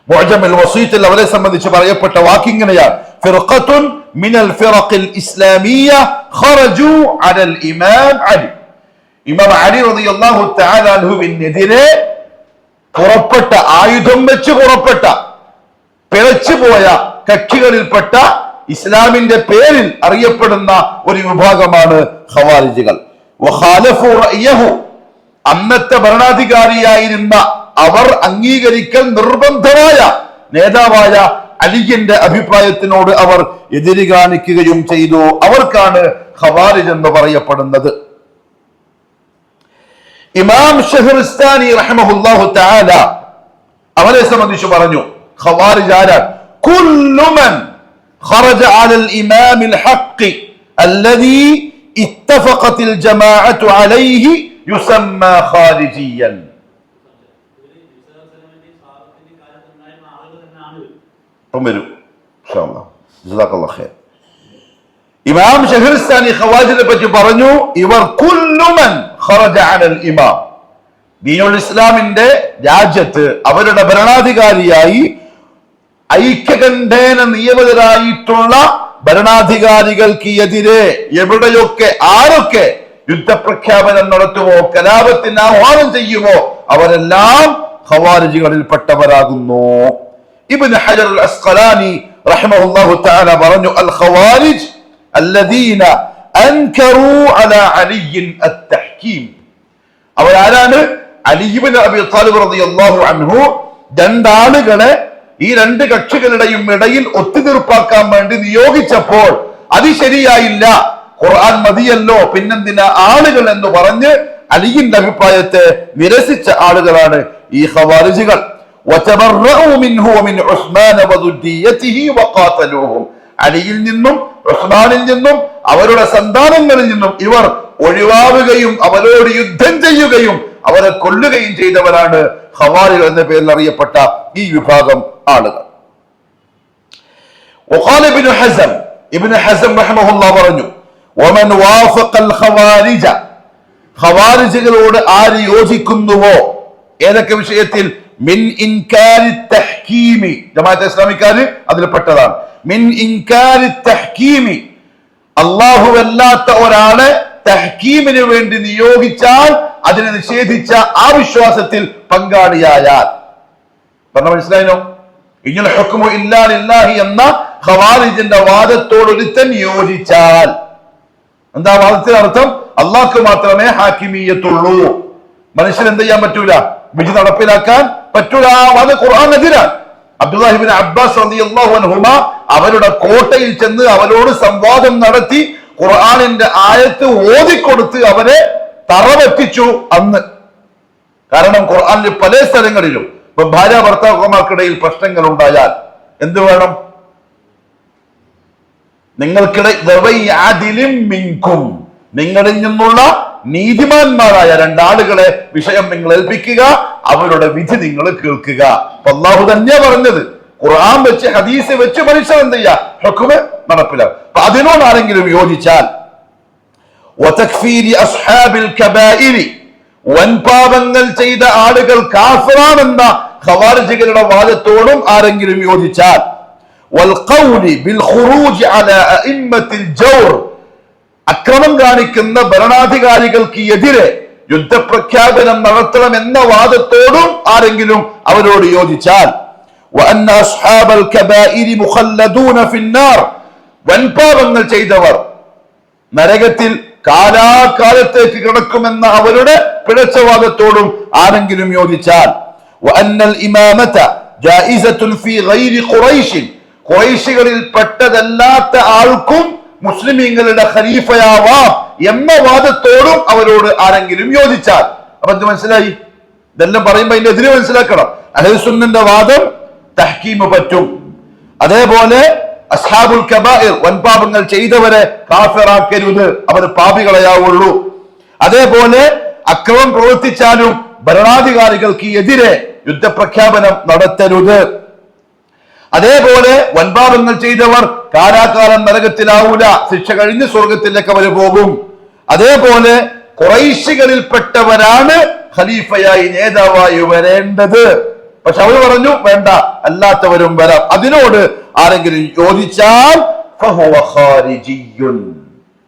മുഅ്ജമുൽ വസീത്തിൽ അവരെ സംബന്ധിച്ച് പറയപ്പെട്ട വാക്കിങ്ങനെയാണ്, ഫിർഖത്തുൻ മിനൽ ഫിറഖിൽ ഇസ്ലാമിയ്യ ഖറജു അലൽ ഇമാം അലി. ഇമാം അലി റളിയല്ലാഹു തആല അൻഹുവിനെതിരെ പുറപ്പെട്ട, ആയുധം വെച്ച് പുറപ്പെട്ട, പിഴച്ചുപോയ കക്ഷികളിൽപ്പെട്ട ഇസ്ലാമിന്റെ പേരിൽ അറിയപ്പെടുന്ന ഒരു വിഭാഗമാണ് ഖവാരിജികൾ. വഖാലഫു റഅയഹു, അന്നത്തെ ഭരണാധികാരിയായിരുന്ന അവർ അംഗീകരിക്കൽ നിർബന്ധമായ നേതാവായ അലിയുടെ അഭിപ്രായത്തിനോട് അവർ എതിര് കാണിക്കുകയും ചെയ്തു. അവർക്കാണ് ഖവാരിജ് എന്ന് പറയപ്പെടുന്നത്. ഇമാം ഷഹ്റിസ്ഥാനി റഹ്മഹുല്ലാഹു തആല അവരെ സംബന്ധിച്ച് പറഞ്ഞു, ഖവാരിജ് ആരാണ്? കുല്ലു മൻ ഖറജ അലൽ ഇമാമിൽ ഹഖ് അല്ലദീ ഇത്തഫഖത്തിൽ ജമാഅത്തു അലൈഹി യുസമ്മാ ഖാരിജിയൻ. ഇമാം ഷഹ്റിസ്ഥാനി ഖവാരിജിനെ പറ്റി പറഞ്ഞു, ഇവർ കുല്ലു മൻ ഖറജ അലൽ ഇമാം, ദീനുൽ ഇസ്ലാമിന്റെ രാജ്യത്ത് അവരുടെ ഭരണാധികാരിയായി ഐക്യകണ്ഠേന നിയമിതരായിട്ടുള്ള ഭരണാധികാരികൾക്ക് എതിരെ എവിടെയൊക്കെ ആരൊക്കെ യുദ്ധപ്രഖ്യാപനം നടത്തുമോ, കലാപത്തിന് ആഹ്വാനം ചെയ്യുമോ, അവരെല്ലാം ഖവാരിജികളിൽപ്പെട്ടവരാകുന്നു. ഇബ്നു ഹജർ അൽ അസ്ഖലാനി റഹിമഹുല്ലാഹു തആല പറഞ്ഞു, അൽ ഖവാരിജ് അല്ലദീന അൻകറൂ അലാ അലിയ്യിൻ അത്തഹ്കീം. അവരാരാണ്? അലി ഇബ്നു അബീ ത്വാലിബ് റളിയല്ലാഹു അൻഹു രണ്ടാളുകളെ ഈ രണ്ട് കക്ഷികളുടെയും ഇടയിൽ ഒത്തുതീർപ്പാക്കാൻ വേണ്ടി നിയോഗിച്ചപ്പോൾ അത് ശരിയായില്ല, ഖുർആൻ മതിയല്ലോ, പിന്നെന്തിനാ ആളുകൾ എന്ന് പറഞ്ഞ് അലിയുടെ അഭിപ്രായത്തെ നിരസിച്ച ആളുകളാണ് ഈ ഖവാരിജികൾ. അലിയിൽ നിന്നും ഉസ്മാനിൽ നിന്നും അവരുടെ സന്താനങ്ങളിൽ നിന്നും ഇവർ ഒഴിവാവുകയും അവരോട് യുദ്ധം ചെയ്യുകയും അവരെ കൊല്ലുകയും ചെയ്തവരാണ് ഖവാരികൾ എന്ന പേരിൽ അറിയപ്പെട്ട ഈ വിഭാഗം ആളുകൾ. وقال ابن حزم رحمه الله പറഞ്ഞു, ومن وافق الخوارج, ഖവാരിജികളോട് ആര് യോജിക്കുന്നുവോ ഏതൊക്കെ വിഷയത്തിൽ? മിൻ ഇൻകാരി തഹ്കീമി, ജമാഅത്തെ ഇസ്ലാമിക്കാര് അതിൽപ്പെട്ടതാണ്. മിൻ ഇൻകാരി തഹ്കീമി, അല്ലാഹുവല്ലാത്ത ഒരാളെ തഹ്കീമിന് വേണ്ടി നിയോഗിച്ചാൽ അതിനെ നിഷേധിച്ച ആ വിശ്വാസത്തിൽ പങ്കാളിയായാൽ. പറഞ്ഞ മനസ്സിലായിനോ? ഇന്നൽ ഹുക്മു ഇല്ലാ ലില്ലാഹി എന്ന ഖവാരിജിന്റെ വാദത്തോട് ഒരുത്തൻ യോജിച്ചാൽ, എന്താ വാദത്തിന്റെ അർത്ഥം? അള്ളാഹ്ക്ക് മാത്രമേ ഹാക്കിമീയത്തുള്ളൂ, മനുഷ്യൻ എന്ത് ചെയ്യാൻ പറ്റൂല, വിധി നടപ്പിലാക്കാൻ പറ്റൂല. അത് ഖുർആനെതിരാണ്. അബ്ദുല്ലാഹി ഇബ്നു അബ്ബാസ് റളിയല്ലാഹു അൻഹുമ അവരുടെ കോട്ടയിൽ ചെന്ന് അവരോട് സംവാദം നടത്തി ഖുർആനിന്റെ ആയത്ത് ഓതിക്കൊടുത്ത് അവരെ തറവെപ്പിച്ചു അന്ന്. കാരണം ഖുർആനിൽ പല സ്ഥലങ്ങളിലും ഇപ്പൊ ഭാര്യ ഭർത്താക്കന്മാർക്കിടയിൽ പ്രശ്നങ്ങൾ ഉണ്ടായാൽ എന്ത് വേണം? നിങ്ങളിൽ നിന്നുള്ള നീതിമാന്മാരായ രണ്ടാളുകളെ വിഷയം നിങ്ങൾ ഏൽപ്പിക്കുക, അവരുടെ വിധി നിങ്ങൾ കേൾക്കുക. അല്ലാഹു തന്നെ പറഞ്ഞത്. ഖുർആൻ വെച്ച് ഹദീസ് വെച്ച് മനുഷ്യർ എന്ത് ചെയ്യുക? ഹുക്മ് നടപ്പിലാക്കുക. അപ്പൊ അതിനോട് ആരെങ്കിലും യോജിച്ചാൽ, വൻപാപങ്ങൾ ചെയ്ത ആളുകൾ കാഫിറാണെന്ന ഖവാരിജികളുടെ വാദത്തോടും ആരെങ്കിലും യോജിച്ചാൽ, അക്രമം കാണിക്കുന്ന ഭരണാധികാരികൾക്ക് എതിരെ യുദ്ധപ്രഖ്യാപനം നടത്തണം എന്ന വാദത്തോടും ആരെങ്കിലും അവരോട് യോജിച്ചാൽ, വൻപാപങ്ങൾ ചെയ്തവർ നരകത്തിൽ കാലാകാലത്തേക്ക് കിടക്കുമെന്ന അവരുടെ പിഴച്ചവാദത്തോടും ആരെങ്കിലും യോജിച്ചാൽ, ഖുറൈശികളിൽ പെട്ടതല്ലാത്ത ആൾക്കും മുസ്ലിമീങ്ങളുടെ ഖലീഫയാവാം എന്ന വാദത്തോടും അവരോട് ആരെങ്കിലും യോജിച്ചാൽ. അപ്പൊ ഇത് മനസ്സിലായി? ഇതെല്ലാം പറയുമ്പോ അതിന്റെ എതിരെ മനസ്സിലാക്കണം. അഹ്ലുസുന്നന്റെ വാദം തഹ്കീമ് പറ്റും, അതേപോലെ അസ്ഹാബുൽ കബായിർ വൻപാപങ്ങൾ ചെയ്തവരെ കാഫിറാക്കരുത്, അവർ പാപികളെയാവുള്ളൂ. അതേപോലെ അക്രമം പ്രവർത്തിച്ചാലും ഭരണാധികാരികൾക്ക് എതിരെ യുദ്ധപ്രഖ്യാപനം നടത്തരുത്. അതേപോലെ വൻപാപങ്ങൾ ചെയ്തവർ കാലാകാലം നരകത്തിലാവൂല, ശിക്ഷ കഴിഞ്ഞ് സ്വർഗത്തിലേക്ക് അവർ പോകും. അതേപോലെ ഖുറൈശികളിൽപ്പെട്ടവരാണ് ഖലീഫയായി നേതാവായി വരേണ്ടത്. പക്ഷെ അവർ പറഞ്ഞു വേണ്ട, അല്ലാത്തവരും വരാം. അതിനോട് ആരെങ്കിലും യോജിച്ചാൽ ഫഹുവ ഖാരിജിയ്യുൻ,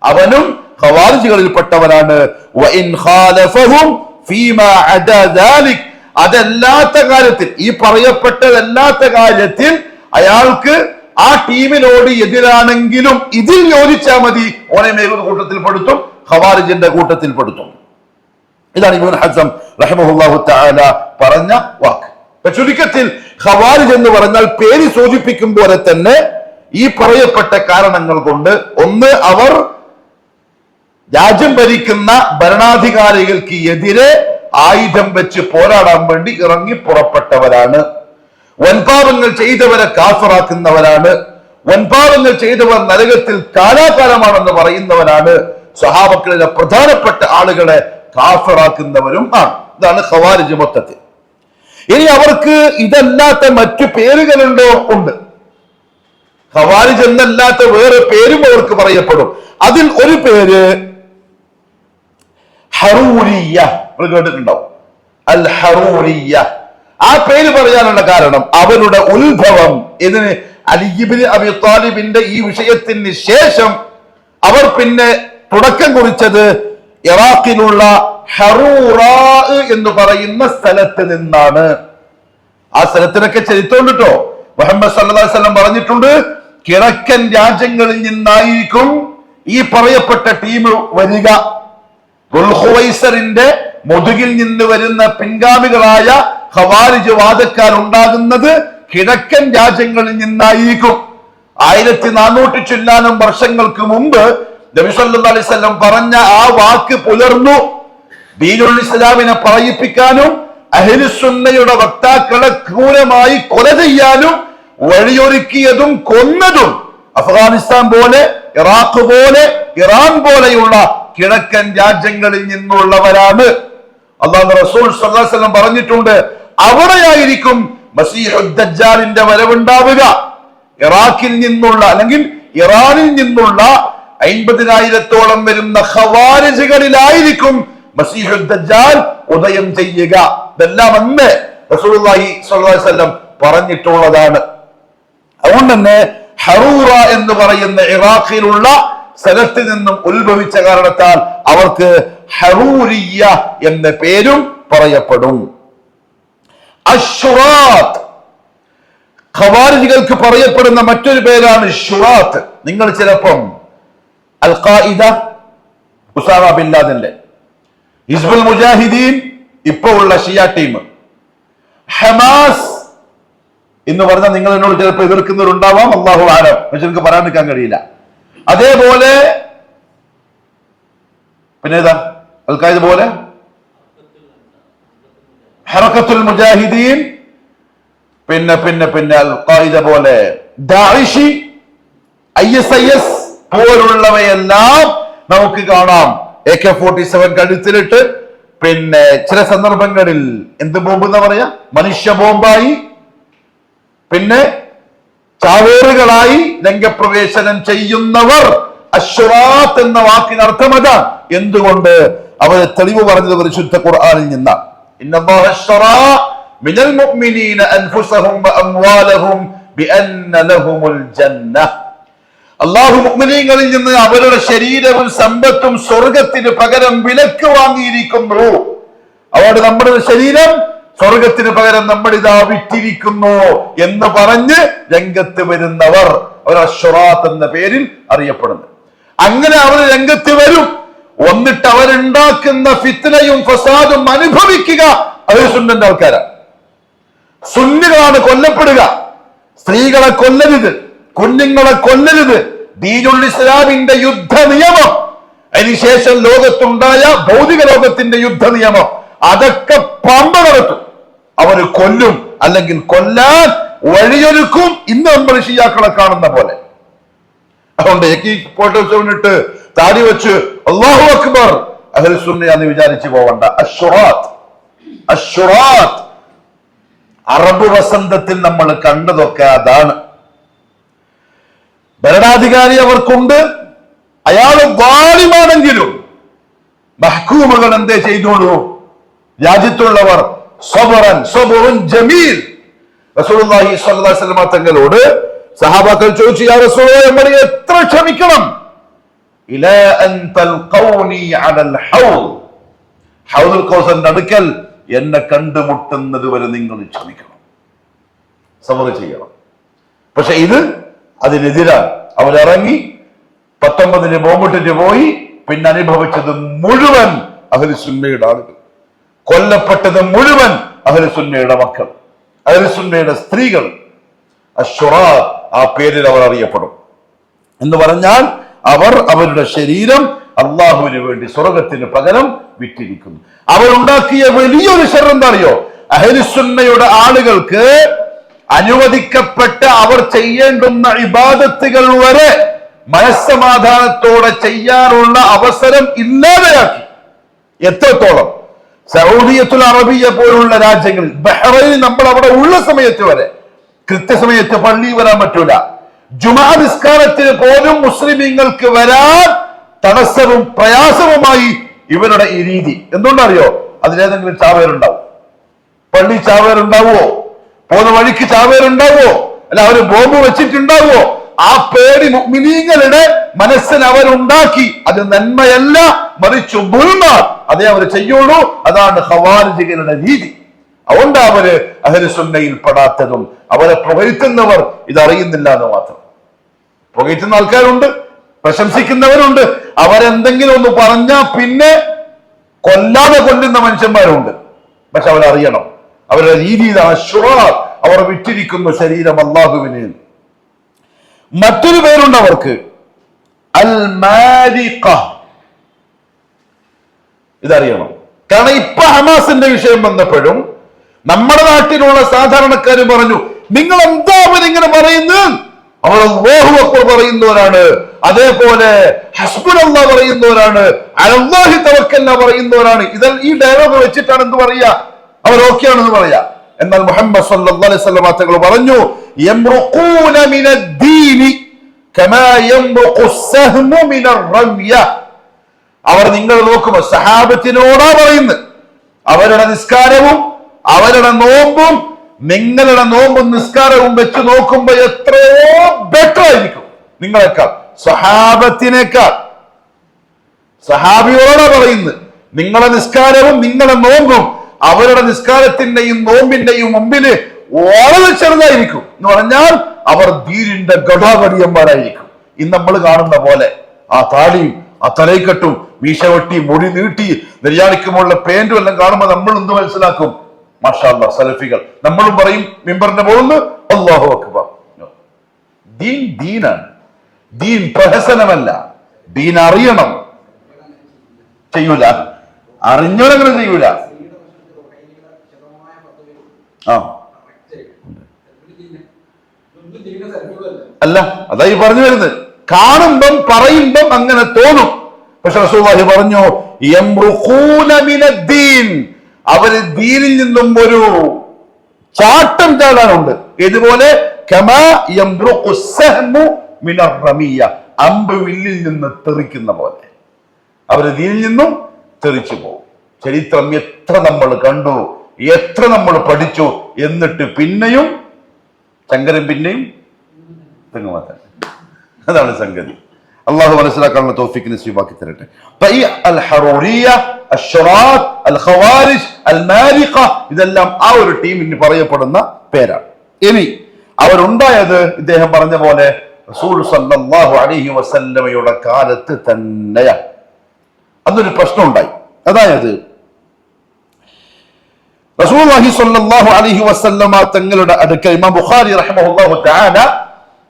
അവനും ഖവാരിജികളിൽപ്പെട്ടവനാണ്. വഇൻ ഖാലഫഹും ഫീമാ അദാ ദാലിക്, അതല്ലാത്ത കാര്യത്തിൽ, ഈ പറയപ്പെട്ടതല്ലാത്ത കാര്യത്തിൽ അയാൾക്ക് ആ ടീമിനോട് എതിരാണെങ്കിലും ഇതിൽ യോജിച്ചാൽ മതി, ഓനെ മേഖല കൂട്ടത്തിൽ പെടുത്തും, ഖവാരിജിന്റെ കൂട്ടത്തിൽ പെടുത്തും. ഇതാണ് ഇബ്നു ഹസം റഹിമഹുല്ലാഹു തആല പറഞ്ഞ വാക്ക്. ചുരുക്കത്തിൽ ഖവാരിജ് എന്ന് പറഞ്ഞാൽ പേര് സൂചിപ്പിക്കും പോലെ തന്നെ ഈ പറയപ്പെട്ട കാരണങ്ങൾ കൊണ്ട്, ഒന്ന്, അവർ രാജ്യം ഭരിക്കുന്ന ഭരണാധികാരികൾക്ക് എതിരെ ആയുധം വെച്ച് പോരാടാൻ വേണ്ടി ഇറങ്ങി പുറപ്പെട്ടവരാണ്. വൻപാപങ്ങൾ ചെയ്തവരെ കാഫിറാക്കുന്നവരാണ്. വൻപാപങ്ങൾ ചെയ്തവർ നരകത്തിൽ കാലാകാലമാണെന്ന് പറയുന്നവരാണ്. സ്വഹാബക്കളിലെ പ്രധാനപ്പെട്ട ആളുകളെ കാഫിറാക്കുന്നവരും ആണ്. ഇതാണ് ഖവാരിജ് മൊത്തത്തിൽ. ഇനി അവർക്ക് ഇതല്ലാത്ത മറ്റു പേരുകളുണ്ടോ? ഉണ്ട്. ഖവാരിജ് എന്നല്ലാത്ത വേറെ പേരും അവർക്ക് പറയപ്പെടും. അതിൽ ഒരു പേര് ഹറൂരിയ്യ, കേട്ടിട്ടുണ്ടാവും. അൽ ഹറൂരിയ്യ. ആ പേര് പറയാനുള്ള കാരണം അവരുടെ ഉത്ഭവം ഇതിന് അലി ഇബ്നു അബീ ത്വാലിബിന്റെ ഈ വിഷയത്തിന് ശേഷം അവർ പിന്നെ തുടക്കം കുറിച്ചത് ഇറാഖിലുള്ള ഹറൂറാ എന്ന് പറയുന്ന സ്ഥലത്ത് നിന്നാണ്. ആ സ്ഥലത്തിനൊക്കെ ചരിത്രമുണ്ട് കേട്ടോ. മുഹമ്മദ് സല്ലല്ലാഹു അലൈഹി വസല്ലം പറഞ്ഞിട്ടുണ്ട്, കിഴക്കൻ രാജ്യങ്ങളിൽ നിന്നായിരിക്കും ഈ പറയപ്പെട്ട ടീം വരിക ദുൽഖുവൈസറിന്റെ മുതുകിൽ നിന്ന് വരുന്ന പിൻഗാമികളായ ഖവാരിജ് വാദക്കാർ ഉണ്ടാകുന്നത് കിഴക്കൻ രാജ്യങ്ങളിൽ നിന്നായിരിക്കും. 1400 ചില്ലാനും വർഷങ്ങൾക്ക് മുമ്പ് നബി സല്ലല്ലാഹു അലൈഹി വസല്ലം പറഞ്ഞ ആ വാക്ക് പുലർന്നു. ദീനുൽ ഇസ്ലാമിനെ പറയിപ്പിക്കാനും അഹ്ലുസുന്നയുടെ വക്താക്കളെ ക്രൂരമായി കൊല ചെയ്യാനും വഴിയൊരുക്കിയതും കൊന്നതും അഫ്ഗാനിസ്ഥാൻ പോലെ, ഇറാഖ് പോലെ, ഇറാൻ പോലെയുള്ള കിഴക്കൻ രാജ്യങ്ങളിൽ നിന്നുള്ളവരാണ്. അല്ലാഹു റസൂൽ സല്ലല്ലാഹു അലൈഹി വസല്ലം പറഞ്ഞിട്ടുണ്ട്, അവിടെയായിരിക്കും മസീഹുദ് ദജ്ജാലിന്റെ വരവുണ്ടാവുക. ഇറാഖിൽ നിന്നുള്ള അല്ലെങ്കിൽ ഇറാനിൽ നിന്നുള്ള 50,000-ഓളം വരുന്ന ഖവാരിജുകളിലായിരിക്കും മസീഹുദ് ദജ്ജാൽ ഉദയം ചെയ്യുക. ഇതെല്ലാം അന്ന് റസൂലുള്ളാഹി സ്വല്ലല്ലാഹു അലൈഹി വസല്ലം പറഞ്ഞിട്ടുള്ളതാണ്. അതുകൊണ്ട് തന്നെ ഹറൂറ എന്ന് പറയുന്ന ഇറാഖിലുള്ള സ്ഥലത്ത് നിന്നും ഉത്ഭവിച്ച കാരണത്താൽ അവർക്ക് ഹറൂരിയ എന്ന പേരും പറയപ്പെടും. അശ്ശുറാത്ത്, ഖവാരിജികൾക്ക് പറയപ്പെടുന്ന മറ്റൊരു പേരാണ് ശുറാത്ത്. നിങ്ങൾ ചിലപ്പം അൽ ഖായിദ, ഉസാമ ബിൻ ലാദന്റെ, ഹിസ്ബുൽ മുജാഹിദീൻ ഇപ്പോ ഉള്ള ഷിയ ടീം, ഹമാസ് എന്ന് പറഞ്ഞാൽ നിങ്ങൾ എന്നോട് ചിലപ്പോൾ എതിർക്കുന്നവരുണ്ടാവാം, അല്ലാഹു ആലം, പക്ഷെ എനിക്ക് പറയാൻ നിൽക്കാൻ കഴിയില്ല. അതേപോലെ പിന്നെ ഏതാ അൽ ഖായിദ പോലെ ഹറക്കത്തുൽ മുജാഹിദീൻ, പിന്നെ പിന്നെ പിന്നെ അൽ ഖായിദ പോലെ ദാഇഷി, ISIS പോലുള്ളവയെല്ലാം നമുക്ക് കാണാം. AK-47 കഴുത്തിലിട്ട് പിന്നെ ചില സന്ദർഭങ്ങളിൽ എന്ത് ബോംബ് എന്നാ പറയാ, മനുഷ്യ ബോംബായി, പിന്നെ ചാവേറുകളായി രംഗപ്രവേശനം ചെയ്യുന്നവർ. അശ്ശുറാത്ത് എന്ന വാക്കിന് അർത്ഥം അതാ. എന്തുകൊണ്ട്? അവരെ തെളിവ് പറഞ്ഞത് പരിശുദ്ധ ഖുർആനിൽ നിന്നാണ്. ഇന്നല്ലാഹ അശ്ശറാ മിനൽ മുഅ്മിനീന അൻഫുസഹും വഅംവാലഹും ബിഅന്ന ലഹുമുൽ ജന്നഹ്. അല്ലാഹു മുഅ്മിനീങ്ങളിൽ നിന്ന് അവരുടെ ശരീരവും സമ്പത്തും സ്വർഗത്തിന് പകരം വിലക്ക് വാങ്ങിയിരിക്കുന്നു. അവിടെ നമ്മുടെ ശരീരം സ്വർഗത്തിന് പകരം നമ്മളിതാ വിറ്റിരിക്കുന്നു എന്ന് പറഞ്ഞ് രംഗത്ത് വരുന്നവർ അവർ അശ്ശറാത്ത് എന്ന പേരിൽ അറിയപ്പെടുന്നു. അങ്ങനെ അവർ രംഗത്ത് വരും. വന്നിട്ട് അവരുണ്ടാക്കുന്ന ഫിത്നയും ഫസാദും അനുഭവിക്കുക അഹ്ലുസുന്നന്റെ ആൾക്കാരാണ്. സുന്നികളാണ് കൊല്ലപ്പെടുക. സ്ത്രീകളെ കൊല്ലരുത്, കുഞ്ഞുങ്ങളെ കൊല്ലരുത്. ദീനുൽ ഇസ്ലാമിന്റെ യുദ്ധ നിയമം, അതിനുശേഷം ലോകത്തുണ്ടായ ഭൗതിക ലോകത്തിന്റെ യുദ്ധ നിയമം, അതൊക്കെ പമ്പ നടത്തും. അവര് കൊല്ലും, അല്ലെങ്കിൽ കൊല്ലാൻ വഴിയൊരുക്കും. ഇന്ന് നമ്മൾ ഷിയാക്കളെ കാണുന്ന പോലെ. അതുകൊണ്ട് ഫോട്ടോട്ട് താടി വെച്ച് അല്ലാഹു അക്ബർ അഹ്ലുസുന്നയാന്ന് വിചാരിച്ചു പോവണ്ട. അശ്ശുറാത്ത്, അശ്ശുറാത്ത് അറബ് വസന്തത്തിൽ നമ്മൾ കണ്ടതൊക്കെ അതാണ്. ഭരണാധികാരി അവർക്കുണ്ട്, അയാൾ വാലിമാണെങ്കിലും മഹ്കൂമുകൾ എന്തേ ചെയ്തോളൂ? രാജ്യത്തുള്ളവർ സബറുൻ ജമീൽ. റസൂലുള്ളാഹി സ്വല്ലല്ലാഹു അലൈഹി വസല്ലം തങ്ങളോട് സഹാബാക്കൾ ചോദിച്ചു, യാ റസൂലേ, നമ്മൾ എത്ര ക്ഷമിക്കണം? ഇലാ അൻ തൽഖൗനി അലൽ ഹൗദ്, ഹൗദുൽ കൗസറിന്റെ അടുക്കൽ എന്നെ കണ്ടുമുട്ടുന്നത് വരെ നിങ്ങൾ ക്ഷമിക്കണം, സബർ ചെയ്യണം. പക്ഷെ ഇത് അതിനെതിരാണ്. അവരിറങ്ങി 19 ബോംബിട്ടിട്ട് പോയി. പിന്നെ അനുഭവിച്ചത് മുഴുവൻ അഹ്ലുസുന്നയുടെ ആളുകൾ, കൊല്ലപ്പെട്ടത് മുഴുവൻ അഹ്ലുസുന്നയുടെ മക്കൾ, അഹ്ലുസുന്നയുടെ സ്ത്രീകൾ. അശ്ശുറാ, ആ പേരിൽ അവർ അറിയപ്പെടും. എന്ന് പറഞ്ഞാൽ അവർ അവരുടെ ശരീരം അള്ളാഹുവിന് വേണ്ടി സ്വർഗത്തിന് പകരം വിറ്റിരിക്കുന്നു. അവരുണ്ടാക്കിയ വലിയൊരു ശർ എന്താ അറിയോ? അഹ്ലുസുന്നയുടെ ആളുകൾക്ക് അനുവദിക്കപ്പെട്ട അവർ ചെയ്യേണ്ടുന്ന ഇബാദത്തുകൾ വരെ മനസ്സമാധാനത്തോടെ ചെയ്യാനുള്ള അവസരം ഇല്ലാതെയാക്കി. എത്രത്തോളം? സൗദിയത്തുൽ അറബിയ പോലുള്ള രാജ്യങ്ങളിൽ, ബഹ്റൈൻ, നമ്മൾ അവിടെ ഉള്ള സമയത്ത് വരെ കൃത്യസമയത്ത് പള്ളി വരാൻ പറ്റൂല. ജുമാ നിസ്കാരത്തിന് പോലും മുസ്ലിമീങ്ങൾക്ക് വരാൻ തടസ്സവും പ്രയാസവുമായി ഇവരുടെ ഈ രീതി. എന്തുകൊണ്ടറിയോ? അതിലേതെങ്കിലും ചാവേറുണ്ടാവും. പള്ളി ചാവേറുണ്ടാവോ? പോകുന്ന വഴിക്ക് ചാവേറുണ്ടാവോ? അല്ല അവര് ബോംബ് വെച്ചിട്ടുണ്ടാവോ? ആ പേടി മുഅ്മിനീങ്ങളുടെ മനസ്സിൽ അവരുണ്ടാക്കി. അത് നന്മയല്ല, മറിച്ച് ദുൽമാണ്. അതേ അവർ ചെയ്യുള്ളൂ. അതാണ് ഖവാരിജികളുടെ രീതി. അതുകൊണ്ട് അവര് അഹ്ലുസുന്നയിൽ പെടാത്തതും അവരെ പുകഴ്ത്തുന്നവർ ഇതറിയുന്നില്ല എന്ന് മാത്രം. പുകഴ്ത്തുന്ന ആൾക്കാരുണ്ട്, പ്രശംസിക്കുന്നവരുണ്ട്. അവരെന്തെങ്കിലും ഒന്ന് പറഞ്ഞാൽ പിന്നെ കൊല്ലാതെ കൊല്ലുന്ന മനുഷ്യന്മാരുണ്ട്. പക്ഷെ അവരറിയണം അവരുടെ രീതി അവർ വിറ്റിരിക്കുന്ന ശരീരം അല്ലാഹുവിന്. മറ്റൊരു പേരുണ്ട് അവർക്ക്, അൽ മാലിഖ. ഇതറിയണം. കാരണം ഇപ്പൊ ഹമാസിന്റെ വിഷയം വന്നപ്പോഴും നമ്മുടെ നാട്ടിലുള്ള സാധാരണക്കാർ പറഞ്ഞു, നിങ്ങൾ എന്താ അവരിങ്ങനെ പറയുന്നത്? അവർ അല്ലാഹു അക്ബർ പറയുന്നവരാണ്, അതേപോലെ ഹസ്ബുനല്ലാഹ് പറയുന്നവരാണ്, അലല്ലാഹി തവക്കൽന പറയുന്നവരാണ്. ഈ ഡയലോഗ് വെച്ചിട്ടാണ് എന്ത് പറയാ, അവർ ഓക്കെ ആണെന്ന് പറയാ. എന്നാൽ മുഹമ്മദ് സല്ലല്ലാഹു അലൈഹി വസല്ലം തങ്ങൾ പറഞ്ഞു, യംറുഖൂന മിനദ്ദീനി കമാ യംറുഖു അസ്സഹ്മു മിനർ റമ്യ. അവർ നിങ്ങൾ നോക്കുമ്പോൾ സഹാബത്തിനോടാ പറയുന്നത്. അവരുടെ നിസ്കാരവും അവരുടെ നോമ്പും നിങ്ങളുടെ നോമ്പും നിസ്കാരവും വെച്ച് നോക്കുമ്പോൾ എത്രയോ ബെറ്റർ ആയിരിക്കും നിങ്ങളെക്കാൾ, സഹാബത്തിനേക്കാൾ. സഹാബിയോടാ പറയുന്നത്. നിങ്ങളുടെ നിസ്കാരവും നിങ്ങളുടെ നോമ്പും അവരുടെ നിസ്കാരത്തിന്റെയും നോമ്പിന്റെയും മുമ്പില് വളരെ ചെറുതായിരിക്കും എന്ന് പറഞ്ഞാൽ അവർ ദീനിന്റെ ഗടാഗടിയന്മാരായിരിക്കും. ഇന്ന് നമ്മൾ കാണുന്ന പോലെ ആ താടിയും ആ തലയിക്കെട്ടും മീശ വെട്ടി മുടി നീട്ടി നെയ്യാണിക്കുമുള്ള പേന്റും എല്ലാം കാണുമ്പോൾ നമ്മൾ എന്ത് മനസ്സിലാക്കും? മാഷാ അല്ലാഹ് സലഫികൾ. നമ്മളും പറയും മിമ്പറിന്റെ മുകളിൽ അല്ലാഹു അക്ബർ. ദീൻ ദീനാണ്. ദീൻ പ്രഹസനമല്ല. ദീൻ അറിയണം. ചെയ്യൂല, അറിഞ്ഞോളങ്ങനെ ചെയ്യൂല. അല്ല, അതായി പറഞ്ഞു വരുന്നത്. കാണുമ്പം പറയുമ്പം അങ്ങനെ തോന്നും. പക്ഷെ റസൂലുള്ളാഹി പറഞ്ഞു, യംറുഖൂന മിനദ്ദീൻ, അവര് ദീനിൽ നിന്നും ഒരു ചാട്ടം ചാടാനുണ്ട്. ഇതുപോലെ കമാ യംറുഖു അസ്സഹ്മു മിനർ റമിയ, അമ്പ് വില്ലിൽ നിന്ന് തെറിക്കുന്ന പോലെ അവര് ദീനിൽ നിന്നും തെറിച്ചു പോകും. ചരിത്രം എത്ര നമ്മൾ കണ്ടു, എത്ര നമ്മൾ പഠിച്ചു, എന്നിട്ട് പിന്നെയും ശങ്കരൻ പിന്നെയും തെങ്ങുമാറ്റാൻ. അതാണ് സംഗതി. അള്ളാഹു മനസ്സിലാക്കാനുള്ള തൗഫീഖ് നസീബാക്കി തരട്ടെ. അൽ ഹറൂരിയ, അശ്ശറാത്ത്, അൽ ഖവാരിജ്, അൽ മാലിഖ, ഇതെല്ലാം ആ ഒരു ടീമിന് പറയപ്പെടുന്ന പേരാണ്. ഇനി അവരുണ്ടായത് ഇദ്ദേഹം പറഞ്ഞ പോലെ റസൂൽ സല്ലല്ലാഹു അലൈഹി വസല്ലമയുടെ കാലത്ത് തന്നെയാണ്. അതൊരു പ്രശ്നം ഉണ്ടായി. അതായത് റസൂലുള്ളാഹി സ്വല്ലല്ലാഹു അലൈഹി വസല്ലമ തങ്ങളുടെ അടുക്കൽ ഇമാം ബുഖാരി റഹിമഹുല്ലാഹു തആല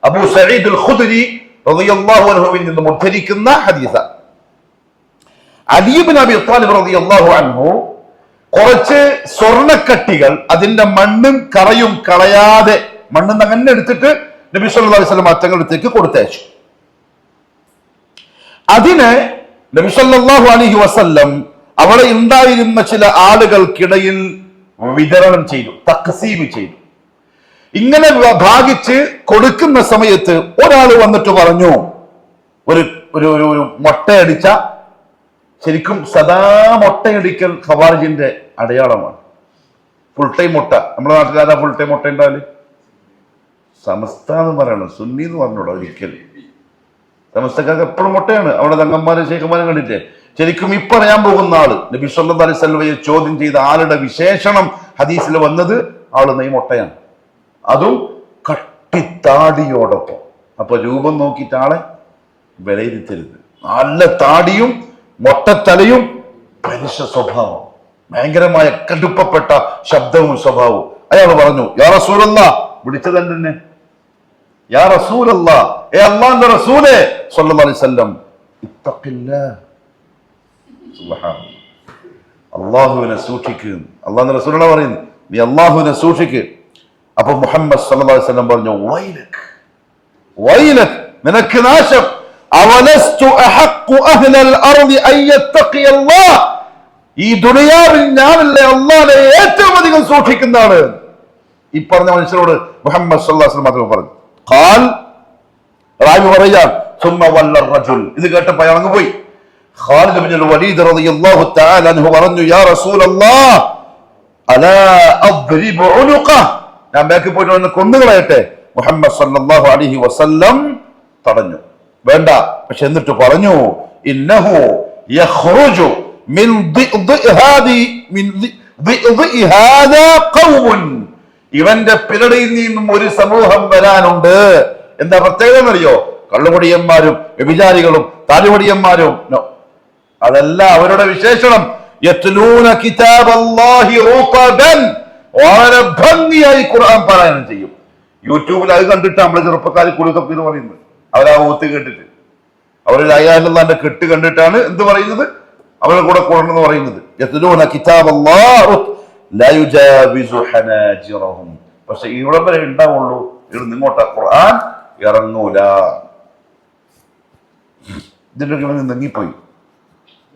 അബൂ സഈദ് അൽ ഖുദ്രി റളിയല്ലാഹു അൻഹുവിൽ നിന്നും ഉദ്ധരിക്കുന്ന ഹദീസ്, അലി ഇബ്നു അബി ത്വാലിബ് റളിയല്ലാഹു അൻഹു കുറച്ച് സ്വർണ്ണക്കട്ടികൾ അതിന്റെ മണ്ണും കറയും കളയാതെ മണ്ണ് അങ്ങനെ എടുത്തിട്ട് നബി സല്ലല്ലാഹു അലൈഹി വസല്ലം തങ്ങളുടെ അടുത്തേക്ക് കൊടുത്തയച്ചു. അതിന് നബി സല്ലല്ലാഹു അലൈഹി വസല്ലം അവിടെ ഉണ്ടായിരുന്ന ചില ആളുകൾക്കിടയിൽ വിതരണം ചെയ്തു, തഖ്സീം ചെയ്തു. ഇങ്ങനെ ഭാഗിച്ച് കൊടുക്കുന്ന സമയത്ത് ഒരാൾ വന്നിട്ട് പറഞ്ഞു, ഒരു ഒരു ഒരു മുട്ടയടിച്ച, ശരിക്കും സദാ മുട്ടയടിക്കൽ ഖവാരിജിന്റെ അടയാളമാണ്. ഫുൾ ടൈം മുട്ട. നമ്മുടെ നാട്ടുകാരാ ഫുൾ ടൈം മുട്ട ഉണ്ടാവില്ല. സമസ്ത എന്ന് പറയണം, സുന്നി എന്ന് പറഞ്ഞോളൂ. ഒരിക്കലും സമസ്തക്കാർക്ക് എപ്പോഴും മുട്ടയാണ്. അവിടെ തങ്ങന്മാരും ശേഖന്മാരും കണ്ടില്ലേ. ശരിക്കും ഈ പറയാൻ പോകുന്ന ആള് നബി സല്ലല്ലാഹു അലൈഹി വസല്ലമയെ ചോദ്യം ചെയ്ത ആളുടെ വിശേഷണം ഹദീസിൽ വന്നത് ആള് നെയ്മൊട്ടയാണ്, അതും കട്ടിത്താടിയോടൊപ്പം. അപ്പൊ രൂപം നോക്കിയിട്ട് ആളെ വിലയിരുത്തരുത്. നല്ല താടിയും മൊട്ടത്തലയും പലിശ സ്വഭാവം, ഭയങ്കരമായ കടുപ്പപ്പെട്ട ശബ്ദവും സ്വഭാവവും. അയാൾ പറഞ്ഞു, യാ റസൂലല്ലാഹ്, വിളിച്ചത് തന്നെ, യാ റസൂലല്ലാഹ്, ഏ അല്ലാഹുവിന്റെ റസൂലേ സ്വല്ലല്ലാഹു അലൈഹി വസല്ലം, ഇത്തഖില്ലാഹ്, സുബ്ഹാനല്ലാഹ്, അല്ലാഹുവിനെ സൂക്ഷിക്കുക. അല്ലാഹുവിന്റെ റസൂലാണ് പറയുന്നത്, നീ അല്ലാഹുവിനെ സൂക്ഷിക്കുക. അപ്പൊ മുഹമ്മദ് സല്ലല്ലാഹു അലൈഹി വസല്ലം പറഞ്ഞു, വൈലക് വൈലക്, നിനക്ക് നാശം. അവലസ്തു അഹഖു അഹ്ലൽ അർദി അൻ യത്തഖിയ അല്ലാഹ്, ഈ ദുനിയാവിൽ ഞാനല്ലേ അല്ലാഹുവിനെ ഏറ്റവും അധികം സൂക്ഷിക്കുന്ന ആള്. ഈ പറഞ്ഞ മനുഷ്യരോട് മുഹമ്മദ് സല്ലല്ലാഹു അലൈഹി വസല്ലം പറഞ്ഞു. ഖാൽ, റാവി പറയാൻ, സുമ്മ വല്ല റജുൽ, ഇത് കേട്ടപ്പോൾ അയാൾ അങ്ങ് പോയി. ഖാലിദ് ഇബ്നുൽ വലീദ് റളിയല്ലാഹു തആല അൻഹു പറഞ്ഞു, യാ റസൂലല്ലാഹ് അലാ അദ്രിബു ഉനുഖഹ്, ഞാൻ ബാക്കി പോയിട്ട് ഒന്ന് കൊന്നുകളയട്ടെ. മുഹമ്മദ് സല്ലല്ലാഹു അലൈഹി വസല്ലം തടഞ്ഞു, വേണ്ട. പക്ഷെ എന്നിട്ട് പറഞ്ഞു, ഇന്നഹു യഖ്റുജു മിൻ ദിഅദി മിൻ ദിഅദാ ഖൗമുൻ, ഇവന്റെ പിരടിയിൽ നിന്നും ഒരു സമൂഹം വരാനുണ്ട്. എന്താ പ്രത്യേകത എന്നറിയോ? കള്ളുകുടിയന്മാരും വ്യഭിചാരികളും താലുവടിയന്മാരും. നോ, അതല്ല അവരുടെ വിശേഷണം. യത്ലൂന കിതാബല്ലാഹി റുതബൻ, വളരെ ഭംഗിയായി ഖുർആൻ പാരായണം ചെയ്യും. യൂട്യൂബിൽ അത് കണ്ടിട്ട് നമ്മളെ ചെറുപ്പക്കാർ കുലുതൊക്കെ എന്ന് പറയുന്നത്. അവരാ ഓത്ത് കേട്ടിട്ട് അവരൊരു അയ്യാന്റെ കെട്ട് കണ്ടിട്ടാണ് എന്ത് പറയുന്നത്, അവരുടെ കൂടെ കൂടണമെന്ന് പറയുന്നത്. യത്ലൂന കിതാബല്ലാഹി ലാ യുജാവിസു ഹനാജിറഹും. പക്ഷെ ഇവിടെ വരെ ഉണ്ടാവുള്ളൂ, ഇവിടെ നിങ്ങോട്ട ഖുർആൻ ഇറങ്ങൂല. ഇതിന്റെ നീങ്ങിപ്പോയി,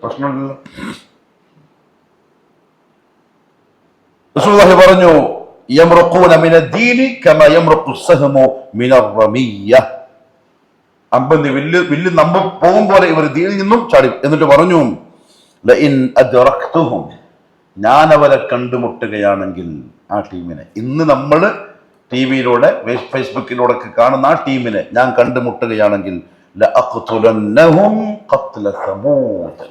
പ്രശ്നമില്ലല്ലോ. റസൂലുള്ളാഹി പറഞ്ഞു, യംറുഖൂന മിനദ്ദീനി കമാ യംറുഖു സഹമു മിനർ റമിയ്യ. അമ്പന്തി വില്ല് നമ്പ പോകും പോലെ ഇവർ ദീനിൽ നിന്നും ചാടി. എന്നിട്ട് പറഞ്ഞു, ലഇൻ അദ്റക്തുഹും, ഞാൻ അവരെ കണ്ടുമുട്ടുകയാണെങ്കിൽ, ആ ടീമിനെ ഇന്ന് നമ്മൾ ടിവിയിലൂടെ ഫേസ്ബുക്കിലൂടെ കാണുന്ന ആ ടീമിനെ ഞാൻ കണ്ടുമുട്ടുകയാണെങ്കിൽ, ലഅഖ്തുലന്നഹും ഖത്ല സമൂദ്,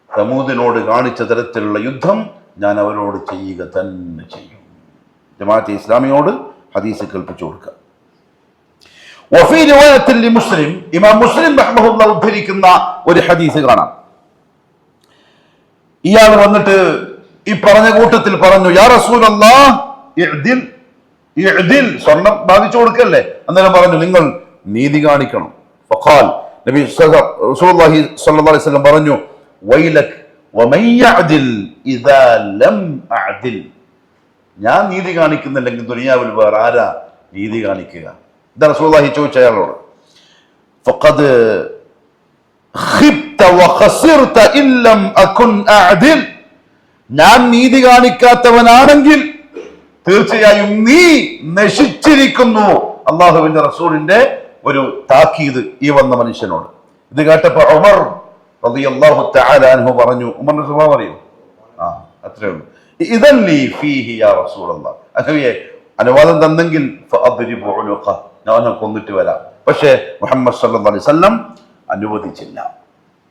സമൂദിനോട് കാണിച്ച തരത്തിലുള്ള യുദ്ധം ഞാൻ അവരോട് ചെയ്യുക തന്നെ ചെയ്യും. ജമാഅത്തെ ഇസ്ലാമിയോട് ഹദീസ് കേൾപ്പിച്ചു കൊടുക്കുക. വഫീ റിവായത്തിൽ ലിമുസ്ലിം, ഇമാം മുസ്ലിം റഹ്മഹുല്ലാഹ് ഉദ്ധരിക്കുന്ന ഒരു ഹദീസ് കാണാം. ഇയാൾ വന്നിട്ട് ഈ പറഞ്ഞ കൂട്ടത്തിൽ പറഞ്ഞു, യാ റസൂലല്ലാഹ് ഇഅ്ദിൽ, ഇഅ്ദിൽ, സ്വർണം ഭാഗിച്ചു കൊടുക്കല്ലേ. അന്നേരം പറഞ്ഞു, നിങ്ങൾ നീതി കാണിക്കണം. ഫഖാൽ, നബി റസൂലുള്ളാഹി സ്വല്ലല്ലാഹു അലൈഹി വസല്ലം പറഞ്ഞു, വൈലക് വമൻ യഅ്ദിൽ ഇദാ ലം അഅ്ദിൽ, ഞാൻ നീതി കാണിക്കുന്നില്ലെങ്കിൽ ദുനിയാവിൽ വേറെ ആരാ നീതി കാണിക്കുക? ഇതാ റസൂലുള്ളാഹി ചോദിച്ച അയാളോട്. ഫഖദ് ഖിബ്ത വഖസിർത ഇല്ലം അകുൻ അഅ്ദിൽ, ഞാൻ നീതി കാണിക്കാത്തവനാണെങ്കിൽ തീർച്ചയായും നീ നശിച്ചിരിക്കുന്നു. അള്ളാഹുവിന്റെ റസൂലിന്റെ ഒരു താക്കീത് ഈ വന്ന മനുഷ്യനോട്. ഇത് കേട്ടപ്പോ ഉമർ റളിയല്ലാഹു തആല അൻഹു പറഞ്ഞു, ഉമറിന്റെ സ്വഭാവം അറിയോ? അത്രേ ഉള്ളൂ. ഇദൻ ലീ ഫീഹി യാ റസൂലല്ലാഹ്, അഹ്വിയെ അനുവാദം തന്നെങ്കിൽ ഫഅദ്രിബു ഉനുഖ, ഞാൻ അവനെ കൊന്നിട്ട് വരാം. പക്ഷേ മുഹമ്മദ് സല്ലല്ലാഹു അലൈഹി വസല്ലം അനുവദിച്ചില്ല.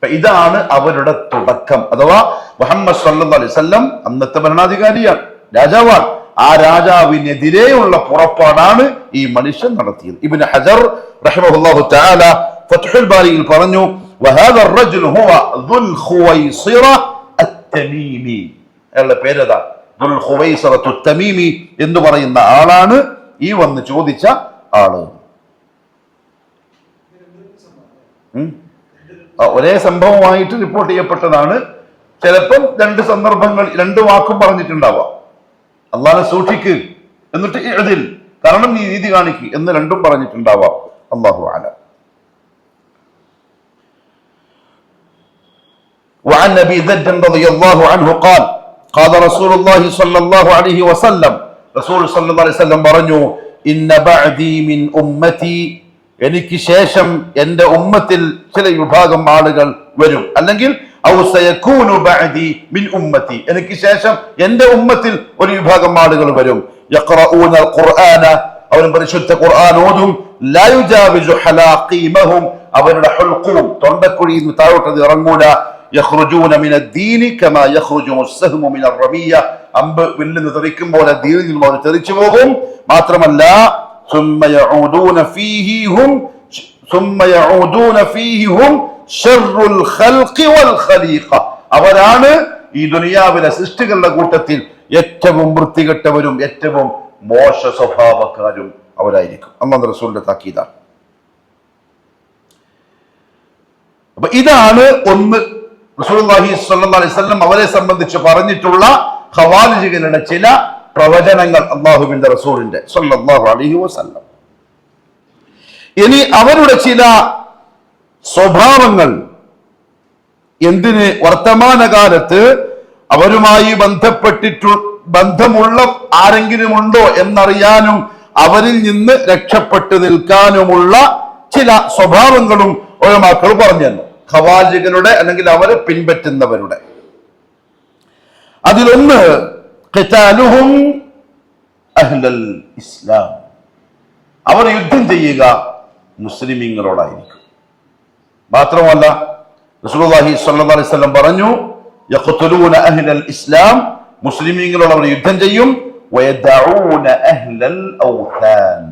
ഇതാണ് അവരുടെ തുടക്കം. അഥവാ മുഹമ്മദ് സല്ലല്ലാഹു അലൈഹി വസല്ലം അന്നത്തെ ഭരണാധികാരിയാണ്, രാജാവാണ്. ആ രാജാവിനെതിരെയുള്ള പുറപ്പാടാണ് ഈ മനുഷ്യൻ നടത്തിയത്. ഇബ്നു ഹജർ റഹിമഹുല്ലാഹു തആല ഫത്ഹുൽ ബാരിയിൽ പറഞ്ഞു, വഹാദ الرجل هو ذو الخويصرة التميمي, അയാളുടെ പേരതാ ദുൽ ഖുവൈസറത്തു തമീമി എന്ന് പറയുന്ന ആളാണ് ഈ വന്ന് ചോദിച്ച ആള്. ഒരേ സംഭവമായിട്ട് റിപ്പോർട്ട് ചെയ്യപ്പെട്ടതാണ്. ചിലപ്പം രണ്ട് സന്ദർഭങ്ങൾ രണ്ട് വാക്കും പറഞ്ഞിട്ടുണ്ടാവാം. അള്ളാഹനെ സൂക്ഷിക്ക്, എന്നിട്ട് ഇതിൽ കാരണം നീ നീതി കാണിക്ക് എന്ന് രണ്ടും പറഞ്ഞിട്ടുണ്ടാവാം. അല്ലാഹു അലം. وعن ابي ذر رضي الله عنه قال قال رسول الله صلى الله عليه وسلم, റസൂൽ സല്ലല്ലാഹു അലൈഹി വസല്ലം പറഞ്ഞു, ഇന്ന ബഅദി മിൻ ഉമ്മതി, എനിക്ക് ശേഷം എന്റെ ഉമ്മത്തിൽ ചില വിഭാഗം ആളുകൾ വരും. അല്ലെങ്കിൽ ഔ സയകൂനു ബഅദി മിൻ ഉമ്മതി, എനിക്ക് ശേഷം എന്റെ ഉമ്മത്തിൽ ഒരു വിഭാഗം ആളുകൾ വരും. യഖറഊന അൽ ഖുർആന, അവർ പരിശുദ്ധ ഖുർആൻ ഓതും. ലാ യുജാവിസു ഹലാഖീമഹും, അവരുടെ ഹുൽഖൂം തൊണ്ടക്കുഴിയിൽ നിന്ന് താഴോട്ട് ഇറങ്ങൂല. യഖ്റുജൂന മിനദ്ദീനി കമാ യഖ്റുജു അസ്സഹ്മു മിനർ റമിയ്യ, അമ്പ് വില്ലിൽ നിന്ന് തെറിക്കും പോലെ ദീനിൽ നിന്ന് അവർ തെറിച്ചു പോകും. മാത്രമല്ല ثم يعودون فيه هم شر الخلق والخليقة, അവരാണ് ഈ ദുനിയാവിലെ സൃഷ്ടികളുടെ കൂട്ടത്തിൽ ഏറ്റവും വൃത്തികെട്ടവരും ഏറ്റവും മോശ സ്വഭാവക്കാരും അവരായിരിക്കും. അല്ലാഹുവിന്റെ റസൂലിന്റെ താക്കീതാണ്. അപ്പൊ ഇതാണ് ഒന്ന് റസൂലുള്ളാഹി സ്വല്ലല്ലാഹു അലൈഹി വസല്ലം അവരെ സംബന്ധിച്ച് പറഞ്ഞിട്ടുള്ള ഖവാരിജികളുടെ ചില പ്രവചനങ്ങൾ അള്ളാഹുവിന്റെ റസൂലിന്റെ സ്വല്ലല്ലാഹു അലൈഹി വസല്ലം. ഇനി അവരുടെ ചില സ്വഭാവങ്ങൾ, എന്തിന് വർത്തമാനകാലത്ത് അവരുമായി ബന്ധമുള്ള ആരെങ്കിലും ഉണ്ടോ എന്നറിയാനും അവരിൽ നിന്ന് രക്ഷപ്പെട്ടു നിൽക്കാനുമുള്ള ചില സ്വഭാവങ്ങളും ഉലമാക്കൾ പറഞ്ഞു തന്നു, ഖവാരിജികളുടെ അല്ലെങ്കിൽ അവരെ പിൻപറ്റുന്നവരുടെ. അതിലൊന്ന് ഖിതാലുഹും അഹ്ലൽ ഇസ്ലാം, അവർ യുദ്ധം ചെയ്യുക മുസ്ലിമീങ്ങളോടായിരിക്കും. മാത്രമല്ല റസൂലുള്ളാഹി സ്വല്ലല്ലാഹു അലൈഹി വസല്ലം പറഞ്ഞു, യഖ്തുലൂന അഹ്ലൽ ഇസ്ലാം, മുസ്ലിമീങ്ങളോട് അവർ യുദ്ധം ചെയ്യും. വയദഊന അഹ്ലൽ ഔഥാൻ,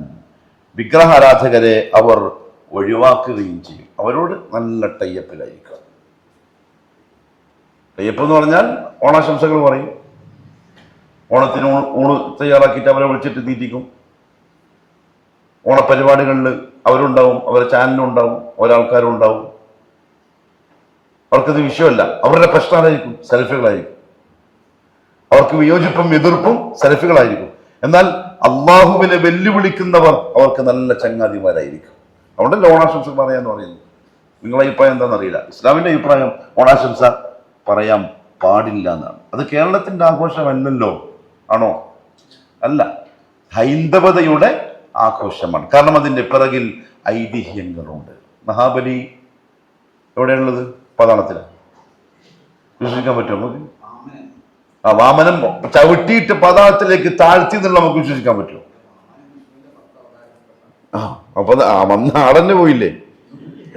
വിഗ്രഹാരാധകരെ അവർ ഒഴിവാക്കുകയും ചെയ്യും. അവരോട് നല്ല ടൈപ്പിലായിരിക്കുക. ടൈപ്പ് എന്ന് പറഞ്ഞാൽ ഓണാശംസകൾ പറയും, ഓണത്തിന് ഊണ് തയ്യാറാക്കിയിട്ട് അവരെ വിളിച്ചിട്ട് തീറ്റിക്കും. ഓണപരിപാടികളിൽ അവരുണ്ടാവും, അവരുടെ ചാനലുണ്ടാവും, ഒരാൾക്കാരും ഉണ്ടാവും. അവർക്കത് വിഷയമല്ല, അവരുടെ പ്രശ്നമായിരിക്കും, സെൽഫികളായിരിക്കും. അവർക്ക് വിയോജിപ്പും എതിർപ്പും സെൽഫികളായിരിക്കും. എന്നാൽ അള്ളാഹുവിനെ വെല്ലുവിളിക്കുന്നവർ അവർക്ക് നല്ല ചങ്ങാതിമാരായിരിക്കും. അതുകൊണ്ടല്ലേ ഓണാശംസ പറയാന്ന് പറയുന്നത്. നിങ്ങളെ അഭിപ്രായം എന്താണെന്നറിയില്ല. ഇസ്ലാമിന്റെ അഭിപ്രായം ഓണാശംസ പറയാൻ പാടില്ല എന്നാണ്. അത് കേരളത്തിന്റെ ആഘോഷമല്ലല്ലോ, ആണോ? അല്ല, ഹൈന്ദവതയുടെ ആഘോഷമാണ്. കാരണം അതിന്റെ പിറകിൽ ഐതിഹ്യങ്ങളുണ്ട്. മഹാബലി എവിടെയുള്ളത്? പാതാളത്തിലാണ്. വിശ്വസിക്കാൻ പറ്റുമോ നമുക്ക്? ആ വാമനം ചവിട്ടിയിട്ട് പാതാളത്തിലേക്ക് താഴ്ത്തി എന്നുള്ള നമുക്ക് വിശ്വസിക്കാൻ പറ്റുമോ? അപ്പൊ വന്ന ആടന്നെ പോയില്ലേ.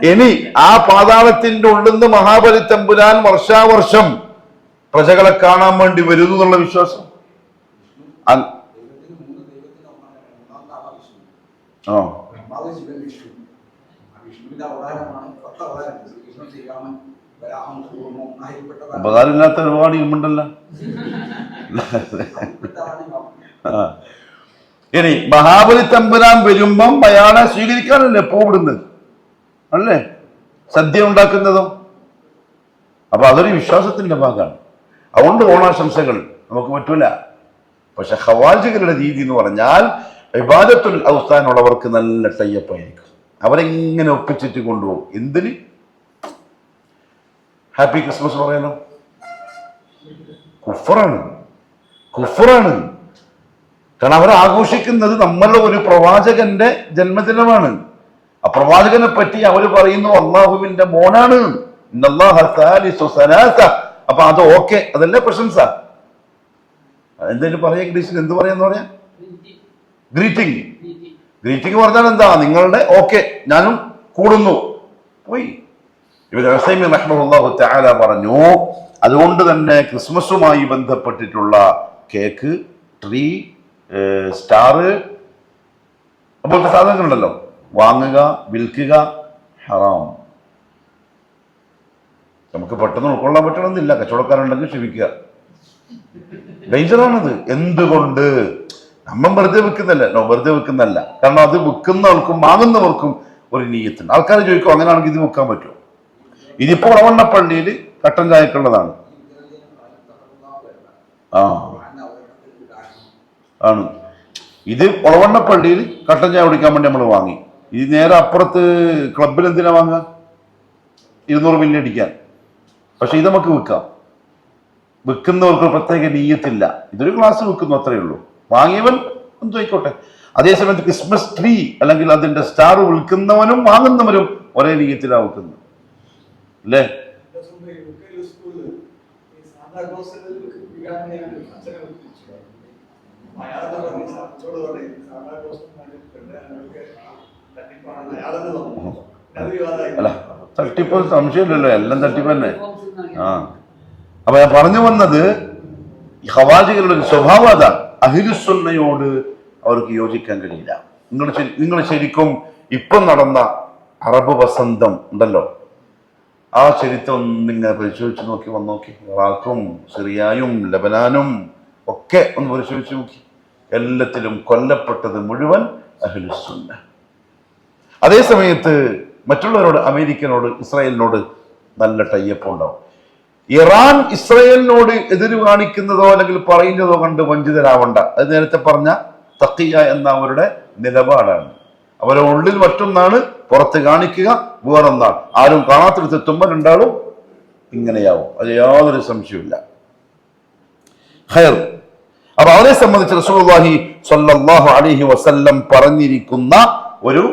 ഇനി ആ പാതാളത്തിന്റെ ഉള്ളിൽ നിന്ന് മഹാബലി തമ്പുരാൻ വർഷാവർഷം പ്രജകളെ കാണാൻ വേണ്ടി വരുന്നു എന്നുള്ള വിശ്വാസം. ഉപകാരമില്ലാത്ത ഒരുപാട് ഇൽമുണ്ടല്ലോ. ഇനി മഹാബലി തമ്പുരാൻ വരുമ്പം അയാളെ സ്വീകരിക്കാനല്ലേ പോവിടുന്നത്, അല്ലേ? സദ്യ ഉണ്ടാക്കുന്നതും. അപ്പൊ അതൊരു വിശ്വാസത്തിന്റെ ഭാഗമാണ്. അതുകൊണ്ട് ഓണാശംസകൾ നമുക്ക് പറ്റൂല. പക്ഷെ ഖവാരിജികളുടെ രീതി എന്ന് പറഞ്ഞാൽ ഇബാദത്തുൽ ഔസ്ഥാനുള്ളവർക്ക് നല്ല ടൈപ്പായിരിക്കും. അവരെങ്ങനെ ഒപ്പിച്ചിട്ട് കൊണ്ടുപോകും. എന്തിന്? ഹാപ്പി ക്രിസ്മസ് പറയാനോ? കുഫറാണ്, കുഫറാണ്. കാരണം അവർ ആഘോഷിക്കുന്നത് നമ്മളുടെ ഒരു പ്രവാചകന്റെ ജന്മദിനമാണ്. ആ പ്രവാചകനെ പറ്റി അവർ പറയുന്നു അള്ളാഹുവിന്റെ മോനാണ്. അപ്പൊ അത് ഓക്കെ, അതല്ലേ പ്രശംസ. എന്തായാലും പറയാ ഇംഗ്ലീഷിൽ എന്ത് പറയാന്ന് പറയാ? ഗ്രീറ്റിംഗ്. ഗ്രീറ്റിംഗ് പറഞ്ഞാൽ എന്താ? നിങ്ങളുടെ ഓക്കെ, ഞാനും കൂടുന്നു. പോയി. ഇബ്നു ഉസൈമീൻ റഹ്മഹുല്ലാഹു തആല പറഞ്ഞു, അതുകൊണ്ട് തന്നെ ക്രിസ്മസുമായി ബന്ധപ്പെട്ടിട്ടുള്ള കേക്ക്, ട്രീ, സ്റ്റാർ അപ്പോഴത്തെ സാധനങ്ങളുണ്ടല്ലോ, വാങ്ങുക, വിൽക്കുക ഹറാം. നമുക്ക് പെട്ടെന്ന് ഉൾക്കൊള്ളാൻ പറ്റണമെന്നില്ല. കച്ചവടക്കാരുണ്ടെങ്കിൽ ക്ഷമിക്കുക. ഡേഞ്ചറാണിത്. എന്തുകൊണ്ട്? നമ്മൾ വെറുതെ വെക്കുന്നല്ല, വെറുതെ വെക്കുന്നല്ല. കാരണം അത് വിൽക്കുന്നവർക്കും വാങ്ങുന്നവർക്കും ഒരു നീയത്തുണ്ട്. ആൾക്കാർ ചോദിക്കും, അങ്ങനെയാണെങ്കിൽ ഇത് വിൽക്കാൻ പറ്റുമോ? ഇതിപ്പോ വളവണ്ണപ്പള്ളിയിൽ കട്ടൻ ചായക്കുള്ളതാണ്. ആണ്. ഇത് വളവണ്ണപ്പള്ളിയിൽ കട്ടൻ ചായ കുടിക്കാൻ വേണ്ടി നമ്മൾ വാങ്ങി. ഇത് നേരെ അപ്പുറത്ത് ക്ലബിൽ എന്തിനാ വാങ്ങുക? 200 മില്ലി അടിക്കാൻ. പക്ഷെ ഇത് നമുക്ക് വിൽക്കാം. വിൽക്കുന്നവർക്ക് പ്രത്യേക നീയത്തില്ല. ഇതൊരു ഗ്ലാസ് വിൽക്കുന്നു, അത്രയേ ഉള്ളൂ. വാങ്ങിയവൻ എന്തു ആയിക്കോട്ടെ. അതേസമയത്ത് ക്രിസ്മസ് ട്രീ അല്ലെങ്കിൽ അതിന്റെ സ്റ്റാർ വിൽക്കുന്നവനും വാങ്ങുന്നവനും ഒരേ നീയത്തിലാണ് വിൽക്കുന്നത്, അല്ലേ? അല്ല, തട്ടിപ്പ് സംശയമില്ലല്ലോ, എല്ലാം തട്ടിപ്പ് തന്നെ. അപ്പൊ ഞാൻ പറഞ്ഞു വന്നത്, ഖവാരിജികളുടെ ഒരു സ്വഭാവം അതാണ്. അഹ്ലുസുന്നയോട് അവർക്ക് യോജിക്കാൻ കഴിയില്ല. നിങ്ങൾ ശരിക്കും ഇപ്പം നടന്ന അറബ് വസന്തം ഉണ്ടല്ലോ, ആ ചരിത്രം ഒന്നിങ്ങനെ പരിശോധിച്ച് നോക്കി വന്നോക്കി. ഇറാഖും സിറിയയും ലബനാനും ഒക്കെ ഒന്ന് പരിശോധിച്ച് നോക്കി. എല്ലാത്തിലും കൊല്ലപ്പെട്ടത് മുഴുവൻ അഹ്ലുസുന്ന. അതേ സമയത്ത് മറ്റുള്ളവരോട്, അമേരിക്കനോട്, ഇസ്രായേലിനോട് നല്ല ടൈപ്പ് ഉണ്ടാവും. ഇറാൻ ഇസ്രായേലിനോട് എതിര് കാണിക്കുന്നതോ അല്ലെങ്കിൽ പറയുന്നതോ കണ്ട് വഞ്ചിതരാവണ്ട. അത് നേരത്തെ പറഞ്ഞ തഖിയ എന്ന അവരുടെ നിലപാടാണ്. അവരുടെ ഉള്ളിൽ മറ്റൊന്നാണ്, പുറത്ത് കാണിക്കുക വേറൊന്നാണ്. ആരും കാണാത്തിടത്തെത്തുമ്പോൾ രണ്ടാളും ഇങ്ങനെയാവും. അത് യാതൊരു സംശയമില്ല. ഖൈർ. അപ്പൊ അവരെ സംബന്ധിച്ച് റസൂലുള്ളാഹി സ്വല്ലല്ലാഹു അലൈഹി വസല്ലം പറഞ്ഞിരിക്കുന്ന ഒരു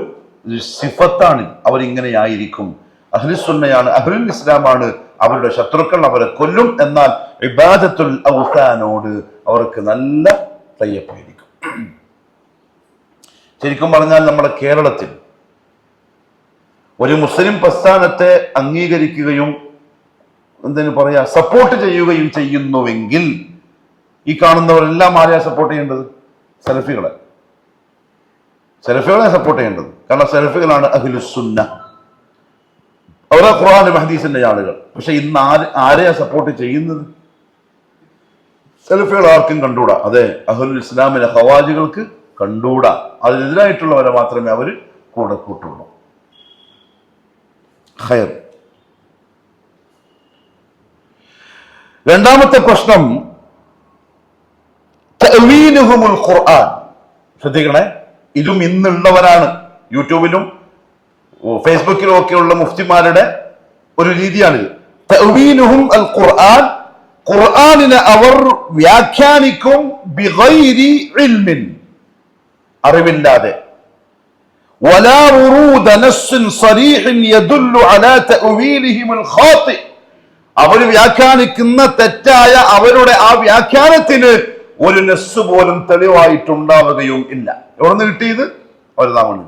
സിഫത്താണ് അവരിങ്ങനെയായിരിക്കും. അഹ്ലുസുന്നയാണ്, അഹ്ലുൽ ഇസ്ലാമാണ്. അവരുടെ ശത്രുക്കൾ അവരെ കൊല്ലും. എന്നാൽ ഇബാദത്തുൽ ഔസാനോട് അവർക്ക് നല്ല തയ്യപ്പായിരിക്കും. ശരിക്കും പറഞ്ഞാൽ നമ്മുടെ കേരളത്തിൽ ഒരു മുസ്ലിം പ്രസ്ഥാനത്തെ അംഗീകരിക്കുകയും എന്തിനു പറയാ സപ്പോർട്ട് ചെയ്യുകയും ചെയ്യുന്നുവെങ്കിൽ ഈ കാണുന്നവരെല്ലാം ആരെയാ സപ്പോർട്ട് ചെയ്യേണ്ടത്? സലഫികളെ. സലഫികളെ സപ്പോർട്ട് ചെയ്യേണ്ടത്. കാരണം സലഫികളാണ് അഹ്ലുസുന്ന, അവരാ ഖുർആനും ഹദീസിന്റെ ആളുകൾ. പക്ഷെ ഇന്ന് ആരെയാ സപ്പോർട്ട് ചെയ്യുന്നത്? സലഫികൾ ആർക്കും കണ്ടുകൂടാ. അതെ, അഹ്ലുൽ ഇസ്ലാമിലെ ഖവാജികൾക്ക് കണ്ടുകൂടാ. അതിനെതിരായിട്ടുള്ളവരെ മാത്രമേ അവർ കൂടെ കൂട്ടുള്ളൂ. ഖൈർ. രണ്ടാമത്തെ പ്രശ്നം തഅ്വീലുഹുൽ ഖുർആൻ. ശ്രദ്ധിക്കണേ, ഇതും ഇന്നുള്ളവരാണ്. യൂട്യൂബിലും ഫേസ്ബുക്കിലും ഒക്കെയുള്ള മുഫ്തിമാരുടെ ഒരു രീതിയാണിത്. തഅ്വീലുഹും അൽ ഖുർആൻ, ഖുർആനിനെ അവർ വ്യാഖ്യാനിക്കും ബിഗൈരി ഇൽമിൻ, അറിവില്ലാതെ. വലാ വുറൂദ നസ്സുൻ സരീഹിൻ യദുല്ലു അലാ തഅ്വീലിഹിം അൽ ഖാതി, അവർ വ്യാഖ്യാനിക്കുന്ന തെറ്റായ അവരുടെ ആ വ്യാഖ്യാനത്തിന് ഒരു നസ്സ് പോലും തെളിവായിട്ടുണ്ടാവുകയും ഇല്ല. എവിടെ നിന്ന് കിട്ടിയത്? അവർ നാമണ്.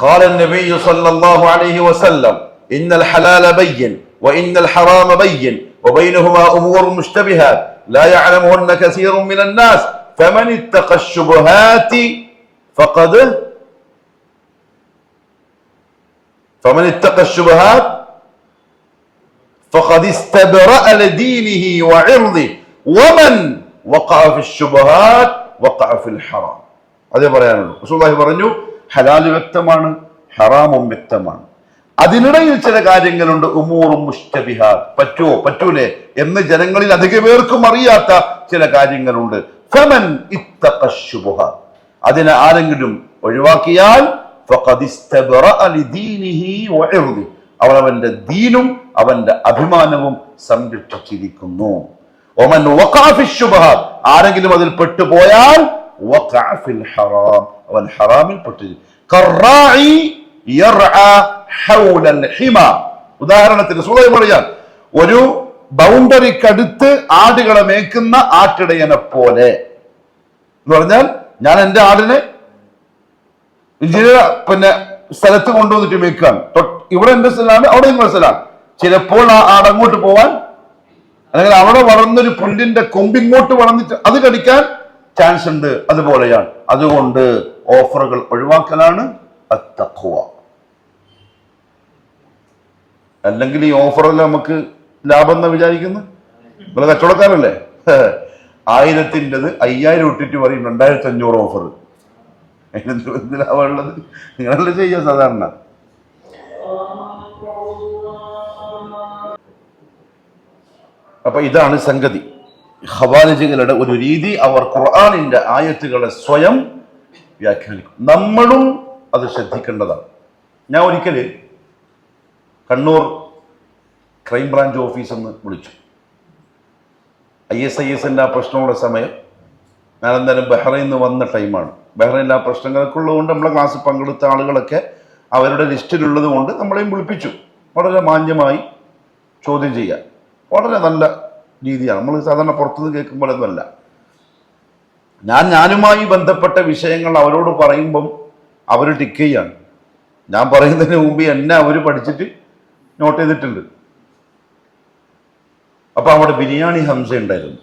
قال النبي صلى الله عليه وسلم إن الحلال بين وإن الحرام بين وبينهما أمور مشتبهات لا يعلمهن كثير من الناس فمن اتقى الشبهات فقد استبرأ لدينه وعرضه ومن وقع في الشبهات وقع في الحرام. അതേ പറയാനുള്ളൂ. റസൂലുള്ളാഹി പറഞ്ഞു, ഹലാല് വ്യക്തമാണ്, ഹറാമും വ്യക്തമാണ്. അതിനിടയിൽ ചില കാര്യങ്ങളുണ്ട്, ഉമൂറും മുസ്തബിഹാത്ത്, പറ്റുമോ പറ്റൂലേ എന്ന് ജനങ്ങളിൽ അധിക പേർക്കും അറിയാത്ത ചില കാര്യങ്ങളുണ്ട്. ഫമൻ ഇത്തഖ ശുബഹാത്ത്, അതിനെ ആരെങ്കിലും ഒഴിവാക്കിയാൽ ഫഖദ് ഇസ്തബ്റഅ ലിദീനിഹി വഇർദിഹി, അവൻ അവന്റെ ദീനും അവന്റെ അഭിമാനവും സംരക്ഷിച്ചിരിക്കുന്നു. വമൻ വഖഅ ഫി ശുബഹാത്ത്, ആരെങ്കിലും അതിൽ പെട്ടുപോയാൽ വഖഅ ഫിൽ ഹറാം, അവൻ ഹറാമിൽ പെട്ടു. കറാഇ യർആ ഹൗലൽ ഹിമ, ഉദാഹരണത്തിന് റസൂലുള്ളാഹി പറയാൻ, ഒരു ബൗണ്ടറിക്കടുത്ത് ആടുകളെ മേക്കുന്ന ആട്ടിടയനെ പോലെ എന്ന് പറഞ്ഞാൽ, ഞാൻ എന്റെ ആടിനെ സ്ഥലത്ത് കൊണ്ടുവന്നിട്ട് മേക്കാൻ, ഇവിടെ എന്റെ സ്ഥലമാണ്, അവിടെ നിങ്ങളുടെ സ്ഥലമാണ്. ചിലപ്പോൾ ആ ആട് അങ്ങോട്ട് പോവാൻ, അല്ലെങ്കിൽ അവിടെ വളർന്നൊരു പുല്ലിന്റെ കൊമ്പിങ്ങോട്ട് വളർന്നിട്ട് അത് കടിക്കാൻ ചാൻസ് ഉണ്ട്. അതുപോലെയാണ്. അതുകൊണ്ട് ഓഫറുകൾ ഒഴിവാക്കലാണ് അത്തഖ്വ. അല്ലെങ്കിൽ ഈ ഓഫറെല്ലാം നമുക്ക് ലാഭം എന്നാ വിചാരിക്കുന്നു. നിങ്ങൾ കച്ചവടക്കാരല്ലേ? 1000-ൻ്റെത് 5000 ഇട്ടിട്ട് പറയും 2500 ഓഫർ. എന്ത് ലാഭമുള്ളത്? നിങ്ങളല്ലേ ചെയ്യാ സാധാരണ. അപ്പൊ ഇതാണ് സംഗതി. ഖവാരിജികളുടെ ഒരു രീതി, അവർ ഖുർആനിന്റെ ആയത്തുകളെ സ്വയം വ്യാഖ്യാനിക്കും. നമ്മളും അത് ശ്രദ്ധിക്കേണ്ടതാണ്. ഞാൻ ഒരിക്കല് കണ്ണൂർ ക്രൈംബ്രാഞ്ച് ഓഫീസെന്ന് വിളിച്ചു. ISIS-ന്റെ ആ പ്രശ്നമുള്ള സമയം, ഞാൻ എന്തായാലും ബഹ്റൈനിൽ നിന്ന് വന്ന ടൈമാണ്. ബഹ്റൈനിൽ ആ പ്രശ്നങ്ങളൊക്കെ ഉള്ളതുകൊണ്ട് നമ്മളെ ക്ലാസ്സിൽ പങ്കെടുത്ത ആളുകളൊക്കെ അവരുടെ ലിസ്റ്റിലുള്ളത് കൊണ്ട് നമ്മളെയും വിളിപ്പിച്ചു. വളരെ മാന്യമായി ചോദ്യം ചെയ്യാൻ, വളരെ നല്ല രീതിയാണ്. നമ്മൾ സാധാരണ പുറത്തുനിന്ന് കേൾക്കുമ്പോഴൊന്നുമല്ല. ഞാനുമായി ബന്ധപ്പെട്ട വിഷയങ്ങൾ അവരോട് പറയുമ്പം അവർ ടിക്ക് ചെയ്യാണ്. ഞാൻ പറയുന്നതിന് മുമ്പ് എന്നെ അവർ പഠിച്ചിട്ട് നോട്ട് ചെയ്തിട്ടുണ്ട്. അപ്പൊ അവിടെ ബിരിയാണി ഹംസ ഉണ്ടായിരുന്നു.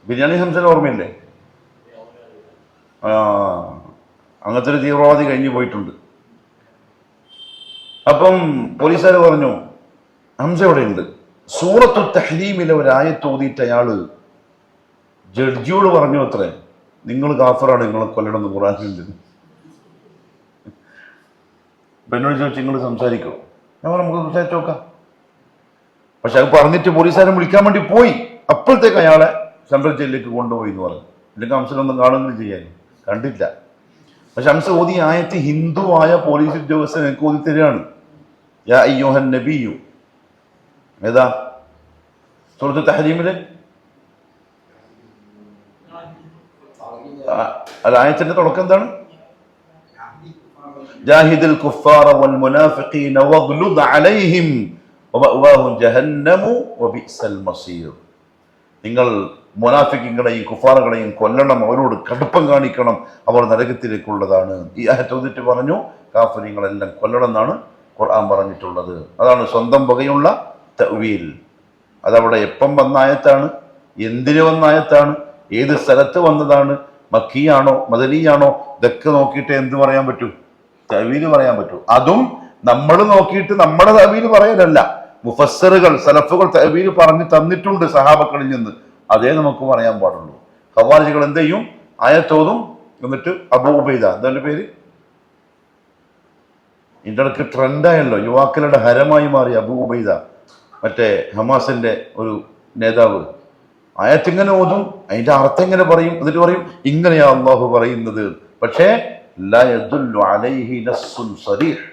ബിരിയാണി ഹംസന് ഓർമ്മയില്ലേ? അങ്ങനത്തെ ഒരു തീവ്രവാദി കഴിഞ്ഞു പോയിട്ടുണ്ട്. അപ്പം പോലീസുകാർ പറഞ്ഞു, ഹംസ ഇവിടെ ഉണ്ട്. സൂറത്തു തഹ്രീമിലെ ഒരു ആയത്ത് ഓതിയിട്ട് അയാള് ജഡ്ജിയോട് പറഞ്ഞു അത്രേ, നിങ്ങൾ കാഫറാണ്, നിങ്ങളെ കൊല്ലണമെന്ന് ഖുർആനിലുണ്ട്. അപ്പൊ എന്നോട് ചോദിച്ചു, നിങ്ങൾ സംസാരിക്കോ? ഞാൻ പറഞ്ഞു, നമുക്ക് സംസാരിച്ചു നോക്കാം. പക്ഷെ അത് പറഞ്ഞിട്ട് പോലീസുകാരെ വിളിക്കാൻ വേണ്ടി പോയി. അപ്പോഴത്തേക്ക് അയാളെ സെൻട്രൽ ജയിലിലേക്ക് കൊണ്ടുപോയി എന്ന് പറഞ്ഞു. ഇല്ലെങ്കിൽ ഹംസനൊന്നും കാണുകയും ചെയ്യാൻ കണ്ടില്ല. പക്ഷെ ഹംസ ഓതി ആയത്ത് ഹിന്ദുവായ പോലീസ് ഉദ്യോഗസ്ഥൻ എനിക്ക് ഓതി തരികയാണ്. യാ അയ്യുഹൻ നബിയു, ഏതാ സൂറത്ത് തഹ്രീമില് ആയത്തിന്റെ തുടക്കം എന്താണ്? ജാഹിദിൽ കുഫാറ വൽ മുനാഫിഖീന വഗ്ലുദ് അലൈഹിം വമഅവാഹും ജഹന്നമു വബിഅ്സൽ മസീർ. നിങ്ങൾ മുനാഫിഖീങ്ങളെയും കുഫാറുകളെയും കൊല്ലണം, അവരോട് കടുപ്പം കാണിക്കണം, അവർ നരകത്തിലേക്കുള്ളതാണ്. ഈ ആയത്ത് ഓതിട്ട് പറഞ്ഞു, കാഫിറുകളെല്ലാം കൊല്ലണം എന്നാണ് ഖുർആൻ പറഞ്ഞിട്ടുള്ളത്. അതാണ് സ്വന്തം വകയുള്ള തഅ്വീൽ. അതവിടെ എപ്പം വന്ന ആയത്താണ്, എന്തിനു വന്ന ആയത്താണ്, ഏത് സ്ഥലത്ത് വന്നതാണ്, മക്കിയാണോ മദനിയാണോ, ഇതൊക്കെ നോക്കിയിട്ട് എന്ത് പറയാൻ പറ്റൂ? തഅ്വീൽ പറയാൻ പറ്റൂ. അതും നമ്മൾ നോക്കിയിട്ട് നമ്മുടെ തഅ്വീൽ പറയലല്ല, മുഫസ്സിറുകൾ സലഫുകൾ തഅ്വീൽ പറഞ്ഞു തന്നിട്ടുണ്ട് സഹാബക്കളിൽ നിന്ന്, അതേ നമുക്ക് പറയാൻ പാടുള്ളൂ. ഖവാരിജികൾ എന്ത് ചെയ്യും? ആയത്തോതും, എന്നിട്ട് അബൂ ഉബൈദ, എന്താ പേര്, ഇതിൻ്റെ ഇടയ്ക്ക് ട്രെൻഡായല്ലോ, യുവാക്കളുടെ ഹരമായി മാറി അബൂ ഉബൈദ, മറ്റേ ഹമാസിന്റെ ഒരു നേതാവ്. ആയത്തിങ്ങനെ ഓതും, അതിന്റെ അർത്ഥം ഇങ്ങനെ പറയും, എന്നിട്ട് പറയും ഇങ്ങനെയാ അള്ളാഹു പറയുന്നത്. പക്ഷേ ലാ യദുല്ലു അലൈഹി നസ്സുൻ സരീഹ്,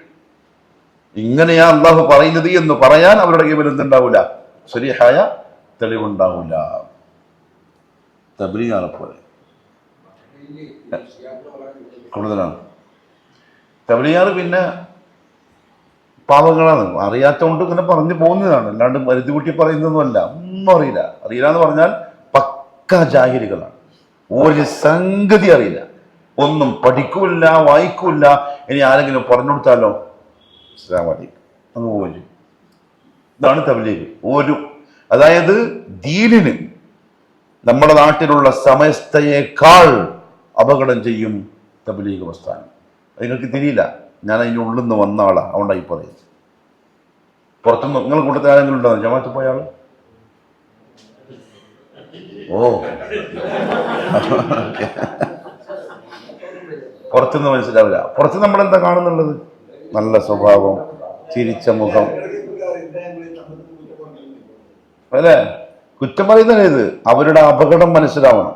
ഇങ്ങനെയാ അള്ളാഹു പറയുന്നത് എന്ന് പറയാൻ അവരുടെ കീഴിൽ എന്തുണ്ടാവില്ല? സരീഹായ തെളിവുണ്ടാവില്ല. തബ്ലീഗാണ് പോലെ കൂടുതലാണ്. തബ്ലീഗാർ പിന്നെ പാവങ്ങളാണ്, അറിയാത്തതുകൊണ്ട് ഇങ്ങനെ പറഞ്ഞു പോകുന്നതാണ്, അല്ലാണ്ട് വരുതി കൂട്ടി പറയുന്നതൊന്നുമല്ല. ഒന്നും അറിയില്ല. അറിയില്ല എന്ന് പറഞ്ഞാൽ പക്ക ജാഹിലുകളാണ്, ഒരു സംഗതി അറിയില്ല, ഒന്നും പഠിക്കൂല്ല, വായിക്കൂല്ല. ഇനി ആരെങ്കിലും പറഞ്ഞു കൊടുത്താലോ അസ്സലാമു അലൈക്കും അങ്ങ് പോലും. ഇതാണ് തബ്ലീഗ്. അതായത് ദീനിന് നമ്മുടെ നാട്ടിലുള്ള സമസ്തയേക്കാൾ അപകടം ചെയ്യും തബ്ലീഗ് പ്രസ്ഥാനം. നിങ്ങൾക്ക് തിരിയില്ല, ഞാൻ അതിൻ്റെ ഉള്ളിൽ നിന്ന് വന്ന ആളാണ്, അതുകൊണ്ടായി പറയുന്നത്. പുറത്തുനിന്ന് നിങ്ങൾ കൂട്ടത്തിൽ ആരെങ്കിലും ഉണ്ടോ ജമാഅത്ത് പോയ ആള്? ഓ പുറത്തുനിന്ന് മനസ്സിലാവില്ല. പുറത്ത് നമ്മളെന്താ കാണുന്നുള്ളത്? നല്ല സ്വഭാവം, ചിരിച്ച മുഖം, അല്ലേ? കുറ്റം പറയുന്നതല്ലേ ഇത്? അവരുടെ അപകടം മനസ്സിലാവണം.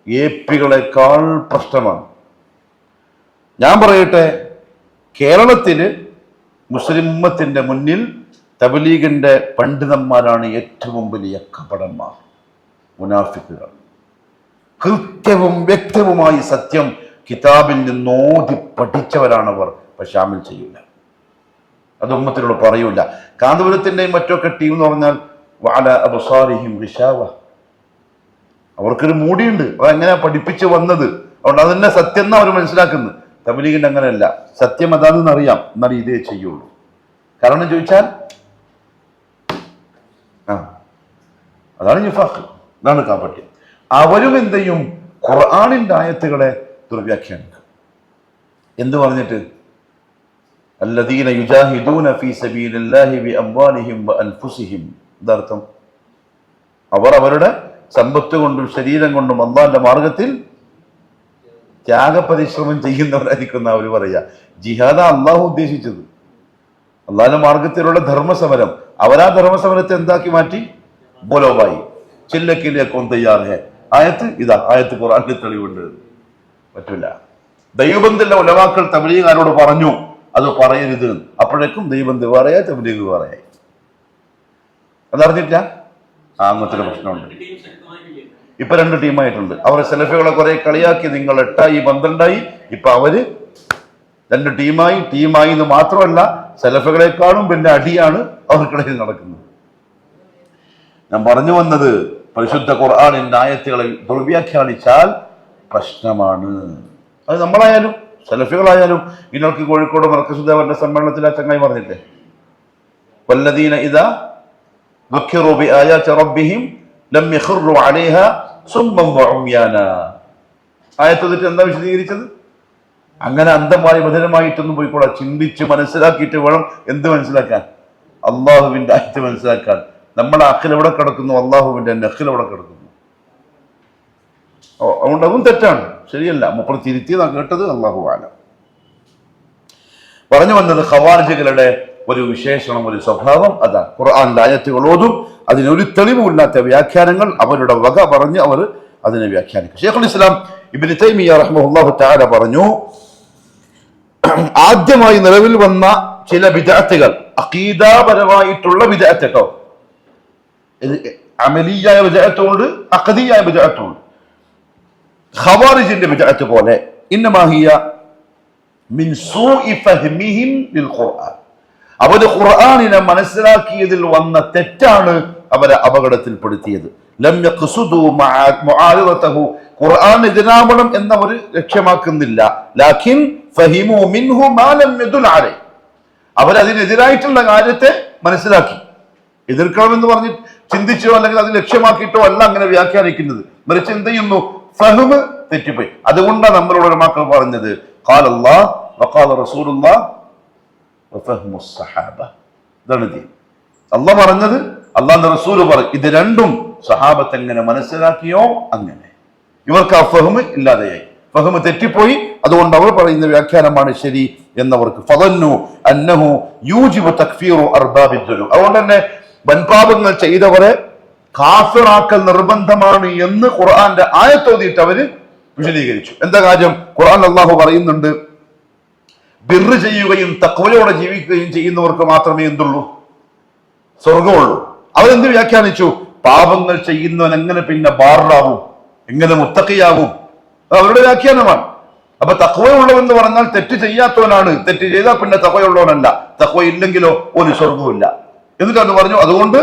ഏപ്പികളെക്കാൾ പ്രശ്നമാണ്. ഞാൻ പറയട്ടെ, കേരളത്തിൽ മുസ്ലിം ഉമ്മത്തിന്റെ മുന്നിൽ തബ്ലീഗിന്റെ പണ്ഡിതന്മാരാണ് ഏറ്റവും വലിയ കപടന്മാർ, മുനാഫിക്കുകൾ. കൃത്യവും വ്യക്തവുമായി സത്യം കിതാബിൽ നിന്നോതി പഠിച്ചവരാണവർ. പക്ഷെ അമൽ ചെയ്യൂല, അത് ഉമ്മത്തിനോട് പറയൂല. കാന്തപുരത്തിന്റെയും മറ്റൊക്കെ ടീം എന്ന് പറഞ്ഞാൽ വഅല അബ്സാരിഹിം ഗിശാവ, അവർക്കൊരു മൂടിയുണ്ട്. അതെങ്ങനെയാ പഠിപ്പിച്ച് വന്നത്, അതുകൊണ്ട് അതന്നെ സത്യം എന്നാ അവർ മനസ്സിലാക്കുന്നത്. തബ്ലീഗിന്റെ അങ്ങനെയല്ല, സത്യം അതാണെന്ന് അറിയാം, എന്നാൽ ഇതേ ചെയ്യുള്ളൂ. കാരണം ചോദിച്ചാൽ അതാണ് നിഫാഖ്, ഇതാണ് കാപട്യം. അവരും എന്ത് ചെയ്യും? ഖുർആനിന്റെ ആയത്തുകളെ ദുർവ്യാഖ്യാനിക്കും. എന്ത് പറഞ്ഞിട്ട്? അല്ലദീന യുജാഹിദൂന ഫീ സബീലില്ലാഹി ബിഅംവാലിഹിം വഅൻഫുസിഹിം. ഇതർത്ഥം അവർ അവരുടെ സമ്പത്ത് കൊണ്ടും ശരീരം കൊണ്ടും അല്ലാഹുവിന്റെ മാർഗത്തിൽ ത്യാഗപരിശ്രമം ചെയ്യുന്നവരായിരിക്കുന്ന അവർ പറയാ. ജിഹാദ അള്ളാഹു ഉദ്ദേശിച്ചത്, അള്ളാഹിന്റെ മാർഗത്തിലുള്ള ധർമ്മസമരം. അവരാ ധർമ്മസമരത്തെ എന്താക്കി മാറ്റി? ബോലോബായി ചില്ലക്കിലേക്കും തയ്യാറേ ആയത്ത്. ഇതാ ആയത്ത് ഖുർആനിൽ തെളിവുണ്ട്. പറ്റില്ല. ദൈവബന്ധുള്ള ഉലമാക്കൾ തബ്ലീഗുകാരോട് പറഞ്ഞു അത് പറയരുത്. അപ്പോഴേക്കും ദൈവബന്ധു പറയാ, തബ്ലീഗ് പറയാ. അതറിഞ്ഞില്ല. അങ്ങനത്തെ ഒരു പ്രശ്നമുണ്ട്. ഇപ്പൊ 2 ടീമായിട്ടുണ്ട്. അവർ സെലഫികളെ കുറെ കളിയാക്കി, നിങ്ങൾ 8ആയി 12ആയി. ഇപ്പൊ അവര് 2 ടീമായി എന്ന് മാത്രമല്ല, സെലഫികളെക്കാളും പിന്നെ അടിയാണ് അവർക്കിടയിൽ നടക്കുന്നത്. ഞാൻ പറഞ്ഞു വന്നത്, പരിശുദ്ധ ഖുർആനിന്റെ ആയത്തുകളെ ദുർവ്യാഖ്യാനിച്ചാൽ പ്രശ്നമാണ്. അത് നമ്മളായാലും സെലഫികളായാലും. ഇന്നൾക്ക് കോഴിക്കോട് മർക്കസുദേവന്റെ സമ്മേളനത്തിൽ ആ ചങ്ങായി പറഞ്ഞില്ലേ, വല്ലദീന ഇദാ ദുഃഖിറൂ ബിആയാതി റബ്ബിഹിം ലം യഖറു അലൈഹാ സുമ്മൻ വഉംയാനാ. ആയത്ത് എന്താ വിശദീകരിച്ചത്? അങ്ങനെ അന്ധമായി ബധിരമായിട്ടൊന്നും പോയിക്കോളാം, ചിന്തിച്ച് മനസ്സിലാക്കിയിട്ട് വേണം എന്ത് മനസ്സിലാക്കാൻ? അള്ളാഹുവിന്റെ ആയത്ത് മനസ്സിലാക്കാൻ. നമ്മുടെ അഖിൽ എവിടെ കിടക്കുന്നു? അള്ളാഹുവിന്റെ നഖിൽ എവിടെ കിടക്കുന്നു? അതുകൊണ്ട് അതും തെറ്റാണ്, ശരിയല്ല. മുപ്പർ തിരുത്തിയതാണ് കേട്ടത്. അള്ളാഹു ആലം. പറഞ്ഞു വന്നത് ഖവാരിജികളുടെ ഒരു വിശേഷണം, ഒരു സ്വഭാവം അതാണ്. ഖുർആനിന്റെ ആയത്തുകൾ ഓതും, അതിനൊരു തെളിവുമില്ലാത്ത വ്യാഖ്യാനങ്ങൾ അവരുടെ വക പറഞ്ഞ് അവർ അതിനെ വ്യാഖ്യാനിക്കും. ശൈഖുൽ ഇസ്ലാം ഇബ്നു തൈമിയ്യ റഹിമഹുല്ലാഹു തആല പറഞ്ഞു, ആദ്യമായി നിലവിൽ വന്ന ചില ബിദ്അത്തുകൾ, അഖീദാപരമായിട്ടുള്ള ബിദ്അത്ത് കേട്ടോ, അമലിയായ ബിദ്അത്തുണ്ട്, അഖദിയായ ബിദ്അത്തുണ്ട്. ഖവാരിജിന്റെ ബിദ്അത്ത് പോലെ ഇന്നമാ ഹിയ മിൻ സൂഇ ഫഹ്മിഹിം ലിൽ ഖുർആൻ, അവർ ഖുർആനിനെ മനസ്സിലാക്കിയതിൽ വന്ന തെറ്റാണ് അവരെ അപകടത്തിൽപ്പെടുത്തിയത്. ലം യഖ്സുദു മുആരിദതഹു, ഖുർആൻ എതിരാവണം എന്നവർ ലക്ഷ്യമാക്കുന്നില്ല. ലാകിൻ ഫഹിമു മിൻഹു മാ ലം യദുൽ അലൈഹി, അവരതിനെതിരായിട്ടുള്ള കാര്യത്തെ മനസ്സിലാക്കി. എതിർക്കണമെന്ന് പറഞ്ഞ് ചിന്തിച്ചോ അല്ലെങ്കിൽ അത് ലക്ഷ്യമാക്കിയിട്ടോ അല്ല അങ്ങനെ വ്യാഖ്യാനിക്കുന്നത്. മറിച്ച് എന്ത് ചെയ്യുന്നു? ഫഹ്മ് തെറ്റിപ്പോയി. അതുകൊണ്ടാണ് നമ്മളോട് ഉലമാക്കൾ പറഞ്ഞത് ഖാല അല്ലാഹ് വഖാല റസൂലുള്ളാഹ് വഫഹ്മു സ്വഹാബ. ഇതാണ് അല്ലാഹ് പറഞ്ഞത്, അല്ലാഹുവിന്റെ റസൂൽ പറഞ്ഞു. ഇത് രണ്ടും സഹാബത്ത് എങ്ങനെ മനസ്സിലാക്കിയോ അങ്ങനെ. ഇവർക്ക് ആ ഫഹ്മ് ഇല്ലാതെയായി, ഫഹ്മ് തെറ്റിപ്പോയി. അതുകൊണ്ട് അവർ പറയുന്ന വ്യാഖ്യാനമാണ് ശരി എന്നവർക്ക്. ഫദന്നു അന്നഹു യൂജിബു തക്ഫീറു അർബാബിദ് ദുനൂബ്. അതുകൊണ്ട് തന്നെ വൻപാപങ്ങൾ ചെയ്തവരെ കാഫിറാക്കൽ നിർബന്ധമാണ് എന്ന് ഖുർആന്റെ ആയത്തോതിയിട്ട് അവര് വിശദീകരിച്ചു. എന്താ കാര്യം? ഖുർആൻ അല്ലാഹു പറയുന്നുണ്ട്, ബിർറ് ചെയ്യുകയും തഖ്വയോടെ ജീവിക്കുകയും ചെയ്യുന്നവർക്ക് മാത്രമേ എന്തുള്ളൂ? സ്വർഗമുള്ളൂ. അവരെന്ത് വ്യാഖ്യാനിച്ചു? പാപങ്ങൾ ചെയ്യുന്നവൻ എങ്ങനെ പിന്നെ ബാറാവും, എങ്ങനെ മുത്തഖിയാവും? അവരുടെ വ്യാഖ്യാനമാണ്. അപ്പൊ തഖ്വയുള്ളവെന്ന് പറഞ്ഞാൽ തെറ്റ് ചെയ്യാത്തവനാണ്, തെറ്റ് ചെയ്താൽ പിന്നെ തഖ്വയുള്ളവനല്ല. തഖ്വ ഇല്ലെങ്കിലോ ഒരു സ്വർഗവുമില്ല എന്നിട്ടാണ് പറഞ്ഞു. അതുകൊണ്ട്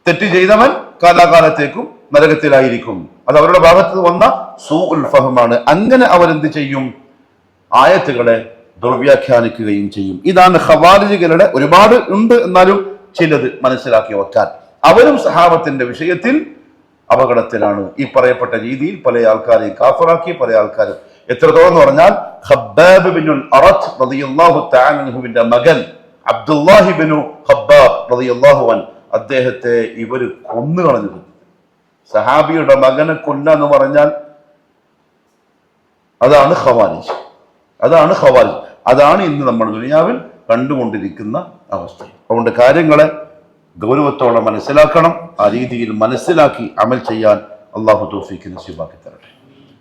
തെറ്റ് ചെയ്തവൻ കാലാകാലത്തേക്കും നരകത്തിലായിരിക്കും. അത് അവരുടെ ഭാഗത്ത് വന്ന സൂഉൽ ഫഹ്മാണ്. അങ്ങനെ അവരെന്ത് ചെയ്യും? ആയത്തുകളെ ദുർവ്യാഖ്യാനിക്കുകയും ചെയ്യും. ഇതാണ് ഖവാരിജികളുടെ, ഒരുപാട് ഉണ്ട് എന്നാലും ചിലത് മനസ്സിലാക്കി വെക്കാൻ. അവരും സഹാബത്തിന്റെ വിഷയത്തിൽ അപകടത്തിലാണ്. ഈ പറയപ്പെട്ട രീതിയിൽ പല ആൾക്കാരെയും കാഫിറാക്കി, പല ആൾക്കാരും. എത്രത്തോളം എന്ന് പറഞ്ഞാൽ ഖബ്ബാബ് ബിനുൽ അറത്ത് റളിയല്ലാഹു തആല അൻഹുവിന്റെ മകൻ അബ്ദുല്ലാഹി ബിനു ഖബ്ബാബ് റളിയല്ലാഹു അൻഹു, അദ്ദേഹത്തെ ഇവര് കൊന്നു കളഞ്ഞു. സഹാബിയുടെ മകനെ കൊല്ല എന്ന് പറഞ്ഞാൽ അതാണ് ഖവാരിജ്. അതാണ് ഖവാരിജ്. അതാണ് ഇന്ന് നമ്മൾ ദുനിയാവിൽ കണ്ടുകൊണ്ടിരിക്കുന്ന അവസ്ഥ. അതുകൊണ്ട് കാര്യങ്ങളെ ഗൗരവത്തോടെ മനസ്സിലാക്കണം. ആ രീതിയിൽ മനസ്സിലാക്കി അമൽ ചെയ്യാൻ അല്ലാഹു തൗഫീഖ് നസീബാക്കി തരട്ടെ.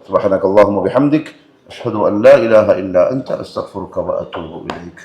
സുബ്ഹാനക അല്ലാഹുമ്മ ബിഹംദിക് അഷ്ഹദു അൻ ലാ ഇലാഹ ഇല്ലാ അൻത അസ്തഗ്ഫിറുക വഅതൂബു ഇലൈക്.